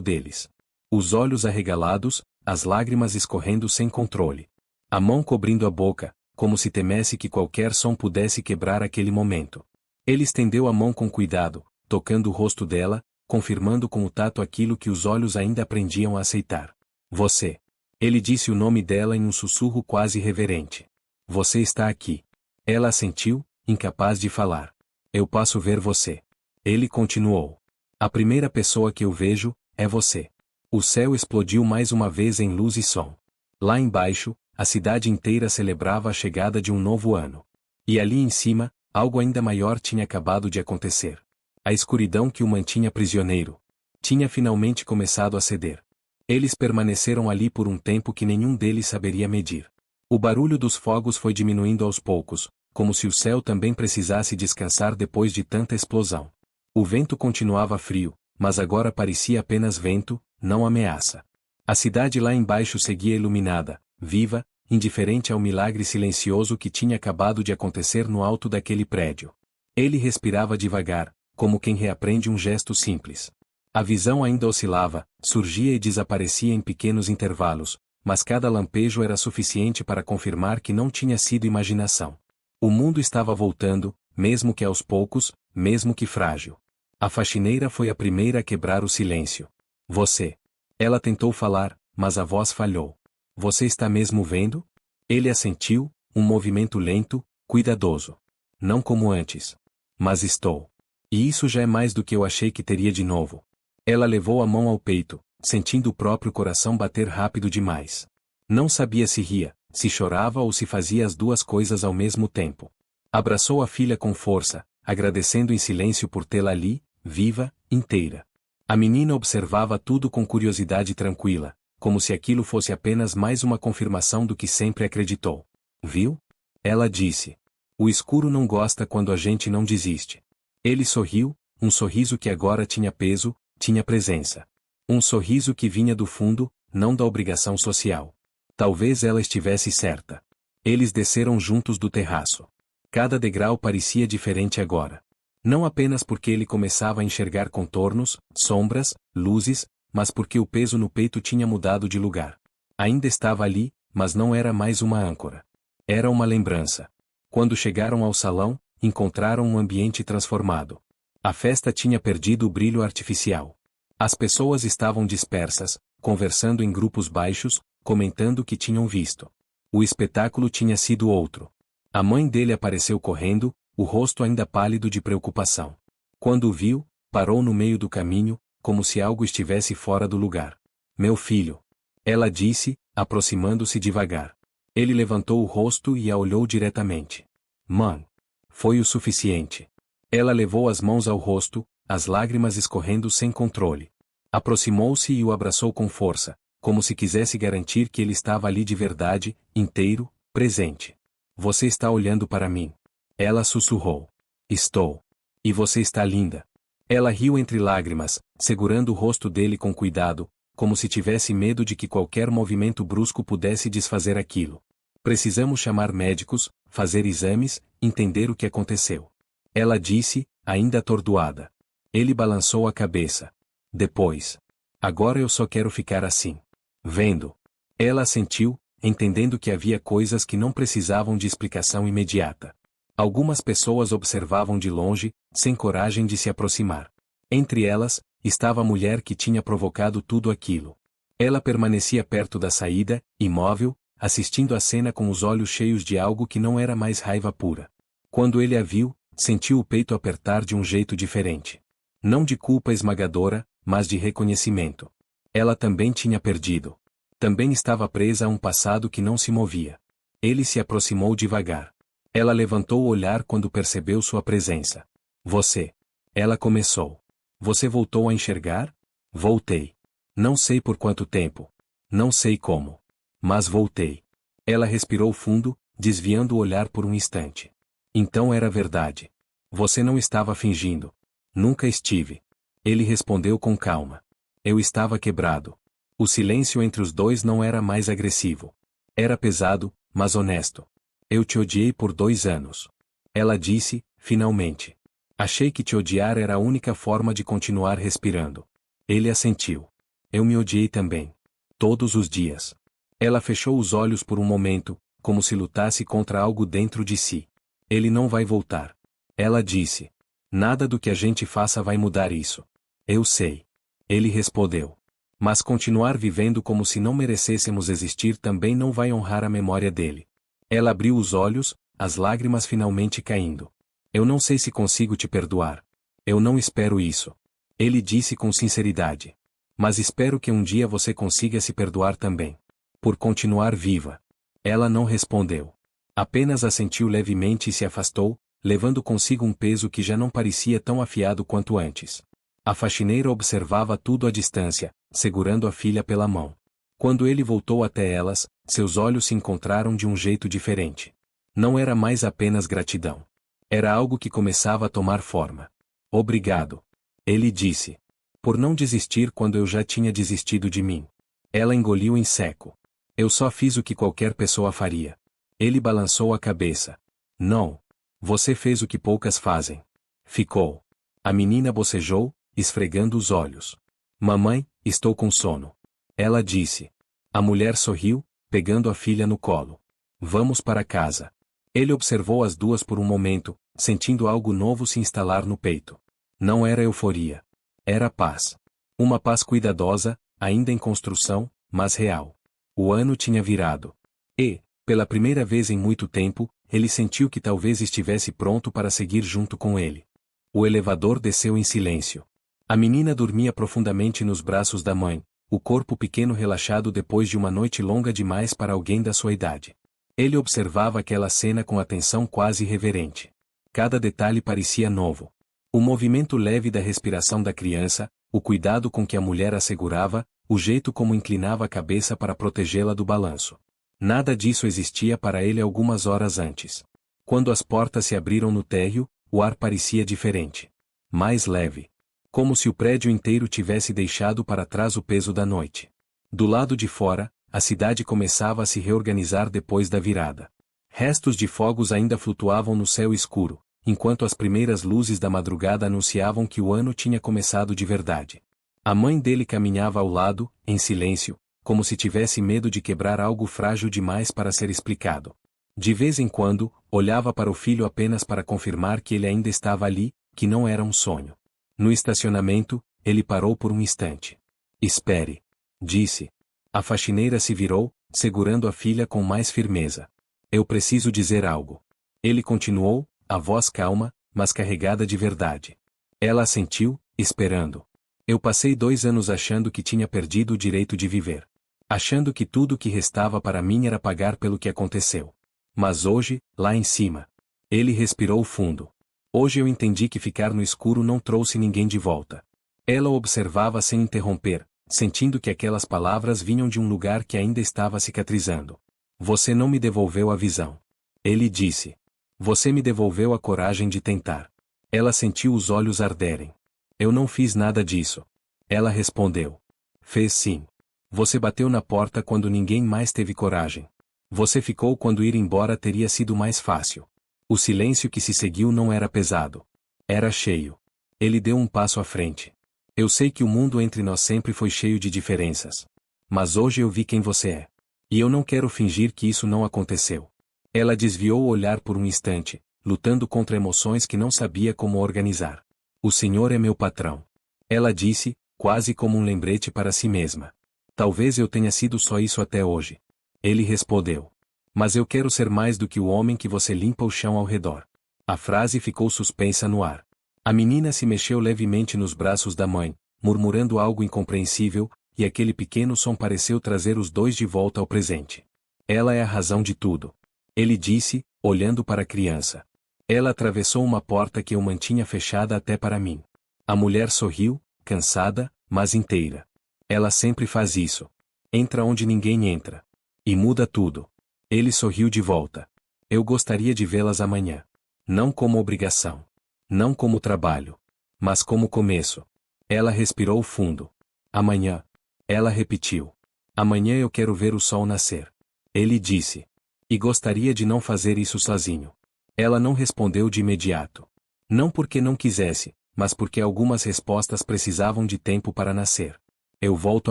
deles. Os olhos arregalados, as lágrimas escorrendo sem controle. A mão cobrindo a boca, como se temesse que qualquer som pudesse quebrar aquele momento. Ele estendeu a mão com cuidado, tocando o rosto dela, confirmando com o tato aquilo que os olhos ainda aprendiam a aceitar. Você. Ele disse o nome dela em um sussurro quase reverente. Você está aqui. Ela assentiu, incapaz de falar. Eu posso ver você. Ele continuou. A primeira pessoa que eu vejo, é você. O céu explodiu mais uma vez em luz e som. Lá embaixo, a cidade inteira celebrava a chegada de um novo ano. E ali em cima, algo ainda maior tinha acabado de acontecer. A escuridão que o mantinha prisioneiro tinha finalmente começado a ceder. Eles permaneceram ali por um tempo que nenhum deles saberia medir. O barulho dos fogos foi diminuindo aos poucos, como se o céu também precisasse descansar depois de tanta explosão. O vento continuava frio, mas agora parecia apenas vento, não ameaça. A cidade lá embaixo seguia iluminada, viva, indiferente ao milagre silencioso que tinha acabado de acontecer no alto daquele prédio. Ele respirava devagar, como quem reaprende um gesto simples. A visão ainda oscilava, surgia e desaparecia em pequenos intervalos, mas cada lampejo era suficiente para confirmar que não tinha sido imaginação. O mundo estava voltando, mesmo que aos poucos, mesmo que frágil. A faxineira foi a primeira a quebrar o silêncio. Você. Ela tentou falar, mas a voz falhou. Você está mesmo vendo? Ele assentiu, um movimento lento, cuidadoso. Não como antes. Mas estou. E isso já é mais do que eu achei que teria de novo. Ela levou a mão ao peito, sentindo o próprio coração bater rápido demais. Não sabia se ria, se chorava ou se fazia as duas coisas ao mesmo tempo. Abraçou a filha com força, agradecendo em silêncio por tê-la ali, viva, inteira. A menina observava tudo com curiosidade tranquila, como se aquilo fosse apenas mais uma confirmação do que sempre acreditou. Viu? Ela disse. O escuro não gosta quando a gente não desiste. Ele sorriu, um sorriso que agora tinha peso, tinha presença. Um sorriso que vinha do fundo, não da obrigação social. Talvez ela estivesse certa. Eles desceram juntos do terraço. Cada degrau parecia diferente agora. Não apenas porque ele começava a enxergar contornos, sombras, luzes, mas porque o peso no peito tinha mudado de lugar. Ainda estava ali, mas não era mais uma âncora. Era uma lembrança. Quando chegaram ao salão, encontraram um ambiente transformado. A festa tinha perdido o brilho artificial. As pessoas estavam dispersas, conversando em grupos baixos, comentando o que tinham visto. O espetáculo tinha sido outro. A mãe dele apareceu correndo, o rosto ainda pálido de preocupação. Quando o viu, parou no meio do caminho, como se algo estivesse fora do lugar. Meu filho. Ela disse, aproximando-se devagar. Ele levantou o rosto e a olhou diretamente. Mãe. Foi o suficiente. Ela levou as mãos ao rosto, as lágrimas escorrendo sem controle. Aproximou-se e o abraçou com força, como se quisesse garantir que ele estava ali de verdade, inteiro, presente. Você está olhando para mim. Ela sussurrou. Estou. E você está linda. Ela riu entre lágrimas, segurando o rosto dele com cuidado, como se tivesse medo de que qualquer movimento brusco pudesse desfazer aquilo. Precisamos chamar médicos, fazer exames, entender o que aconteceu. Ela disse, ainda atordoada. Ele balançou a cabeça. Depois. Agora eu só quero ficar assim. Vendo. Ela assentiu, entendendo que havia coisas que não precisavam de explicação imediata. Algumas pessoas observavam de longe, sem coragem de se aproximar. Entre elas, estava a mulher que tinha provocado tudo aquilo. Ela permanecia perto da saída, imóvel, assistindo a cena com os olhos cheios de algo que não era mais raiva pura. Quando ele a viu, sentiu o peito apertar de um jeito diferente. Não de culpa esmagadora, mas de reconhecimento. Ela também tinha perdido. Também estava presa a um passado que não se movia. Ele se aproximou devagar. Ela levantou o olhar quando percebeu sua presença. Você. Ela começou. Você voltou a enxergar? Voltei. Não sei por quanto tempo. Não sei como. Mas voltei. Ela respirou fundo, desviando o olhar por um instante. Então era verdade. Você não estava fingindo. Nunca estive. Ele respondeu com calma. Eu estava quebrado. O silêncio entre os dois não era mais agressivo. Era pesado, mas honesto. Eu te odiei por 2 anos. Ela disse, finalmente. Achei que te odiar era a única forma de continuar respirando. Ele assentiu. Eu me odiei também. Todos os dias. Ela fechou os olhos por um momento, como se lutasse contra algo dentro de si. Ele não vai voltar. Ela disse. Nada do que a gente faça vai mudar isso. Eu sei. Ele respondeu. Mas continuar vivendo como se não merecêssemos existir também não vai honrar a memória dele. Ela abriu os olhos, as lágrimas finalmente caindo. Eu não sei se consigo te perdoar. Eu não espero isso. Ele disse com sinceridade. Mas espero que um dia você consiga se perdoar também. Por continuar viva. Ela não respondeu. Apenas assentiu levemente e se afastou, levando consigo um peso que já não parecia tão afiado quanto antes. A faxineira observava tudo à distância, segurando a filha pela mão. Quando ele voltou até elas, seus olhos se encontraram de um jeito diferente. Não era mais apenas gratidão. Era algo que começava a tomar forma. Obrigado. Ele disse. Por não desistir quando eu já tinha desistido de mim. Ela engoliu em seco. Eu só fiz o que qualquer pessoa faria. Ele balançou a cabeça. Não. Você fez o que poucas fazem. Ficou. A menina bocejou, esfregando os olhos. Mamãe, estou com sono. Ela disse. A mulher sorriu, pegando a filha no colo. Vamos para casa. Ele observou as duas por um momento, sentindo algo novo se instalar no peito. Não era euforia. Era paz. Uma paz cuidadosa, ainda em construção, mas real. O ano tinha virado. E, pela primeira vez em muito tempo, ele sentiu que talvez estivesse pronto para seguir junto com ele. O elevador desceu em silêncio. A menina dormia profundamente nos braços da mãe, o corpo pequeno relaxado depois de uma noite longa demais para alguém da sua idade. Ele observava aquela cena com atenção quase reverente. Cada detalhe parecia novo. O movimento leve da respiração da criança, o cuidado com que a mulher a segurava, o jeito como inclinava a cabeça para protegê-la do balanço. Nada disso existia para ele algumas horas antes. Quando as portas se abriram no térreo, o ar parecia diferente. Mais leve. Como se o prédio inteiro tivesse deixado para trás o peso da noite. Do lado de fora, a cidade começava a se reorganizar depois da virada. Restos de fogos ainda flutuavam no céu escuro, enquanto as primeiras luzes da madrugada anunciavam que o ano tinha começado de verdade. A mãe dele caminhava ao lado, em silêncio, como se tivesse medo de quebrar algo frágil demais para ser explicado. De vez em quando, olhava para o filho apenas para confirmar que ele ainda estava ali, que não era um sonho. No estacionamento, ele parou por um instante. Espere. Disse. A faxineira se virou, segurando a filha com mais firmeza. Eu preciso dizer algo. Ele continuou, a voz calma, mas carregada de verdade. Ela assentiu, esperando. Eu passei 2 anos achando que tinha perdido o direito de viver. Achando que tudo o que restava para mim era pagar pelo que aconteceu. Mas hoje, lá em cima. Ele respirou fundo. Hoje eu entendi que ficar no escuro não trouxe ninguém de volta. Ela o observava sem interromper, sentindo que aquelas palavras vinham de um lugar que ainda estava cicatrizando. Você não me devolveu a visão. Ele disse. Você me devolveu a coragem de tentar. Ela sentiu os olhos arderem. Eu não fiz nada disso. Ela respondeu. Fez sim. Você bateu na porta quando ninguém mais teve coragem. Você ficou quando ir embora teria sido mais fácil. O silêncio que se seguiu não era pesado. Era cheio. Ele deu um passo à frente. Eu sei que o mundo entre nós sempre foi cheio de diferenças. Mas hoje eu vi quem você é. E eu não quero fingir que isso não aconteceu. Ela desviou o olhar por um instante, lutando contra emoções que não sabia como organizar. O Senhor é meu patrão. Ela disse, quase como um lembrete para si mesma. Talvez eu tenha sido só isso até hoje. Ele respondeu. Mas eu quero ser mais do que o homem que você limpa o chão ao redor. A frase ficou suspensa no ar. A menina se mexeu levemente nos braços da mãe, murmurando algo incompreensível, e aquele pequeno som pareceu trazer os dois de volta ao presente. Ela é a razão de tudo. Ele disse, olhando para a criança. Ela atravessou uma porta que eu mantinha fechada até para mim. A mulher sorriu, cansada, mas inteira. Ela sempre faz isso. Entra onde ninguém entra. E muda tudo. Ele sorriu de volta. Eu gostaria de vê-las amanhã. Não como obrigação. Não como trabalho. Mas como começo. Ela respirou fundo. Amanhã. Ela repetiu. Amanhã eu quero ver o sol nascer. Ele disse. E gostaria de não fazer isso sozinho. Ela não respondeu de imediato. Não porque não quisesse, mas porque algumas respostas precisavam de tempo para nascer. Eu volto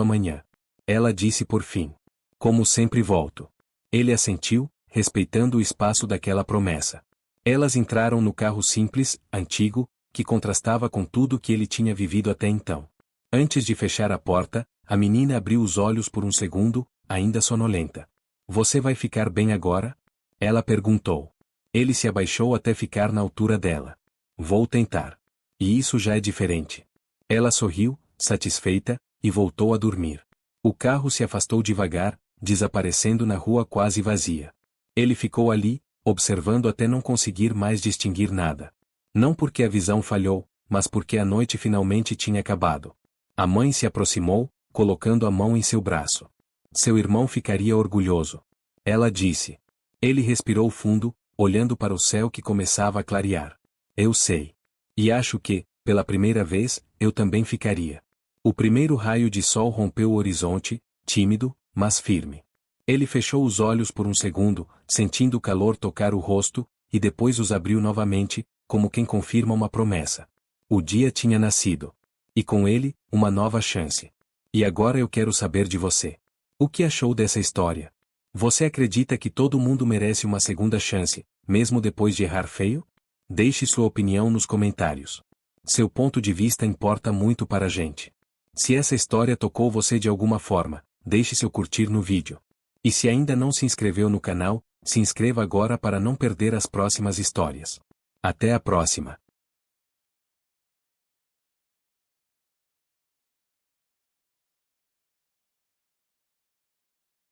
amanhã. Ela disse por fim. Como sempre volto. Ele assentiu, respeitando o espaço daquela promessa. Elas entraram no carro simples, antigo, que contrastava com tudo que ele tinha vivido até então. Antes de fechar a porta, a menina abriu os olhos por um segundo, ainda sonolenta. Você vai ficar bem agora? Ela perguntou. Ele se abaixou até ficar na altura dela. Vou tentar. E isso já é diferente. Ela sorriu, satisfeita, e voltou a dormir. O carro se afastou devagar, desaparecendo na rua quase vazia. Ele ficou ali, observando até não conseguir mais distinguir nada. Não porque a visão falhou, mas porque a noite finalmente tinha acabado. A mãe se aproximou, colocando a mão em seu braço. Seu irmão ficaria orgulhoso. Ela disse. Ele respirou fundo, olhando para o céu que começava a clarear. Eu sei. E acho que, pela primeira vez, eu também ficaria. O primeiro raio de sol rompeu o horizonte, tímido, mas firme. Ele fechou os olhos por um segundo, sentindo o calor tocar o rosto, e depois os abriu novamente, como quem confirma uma promessa. O dia tinha nascido. E com ele, uma nova chance. E agora eu quero saber de você. O que achou dessa história? Você acredita que todo mundo merece uma segunda chance, mesmo depois de errar feio? Deixe sua opinião nos comentários. Seu ponto de vista importa muito para a gente. Se essa história tocou você de alguma forma, deixe seu curtir no vídeo. E se ainda não se inscreveu no canal, se inscreva agora para não perder as próximas histórias. Até a próxima!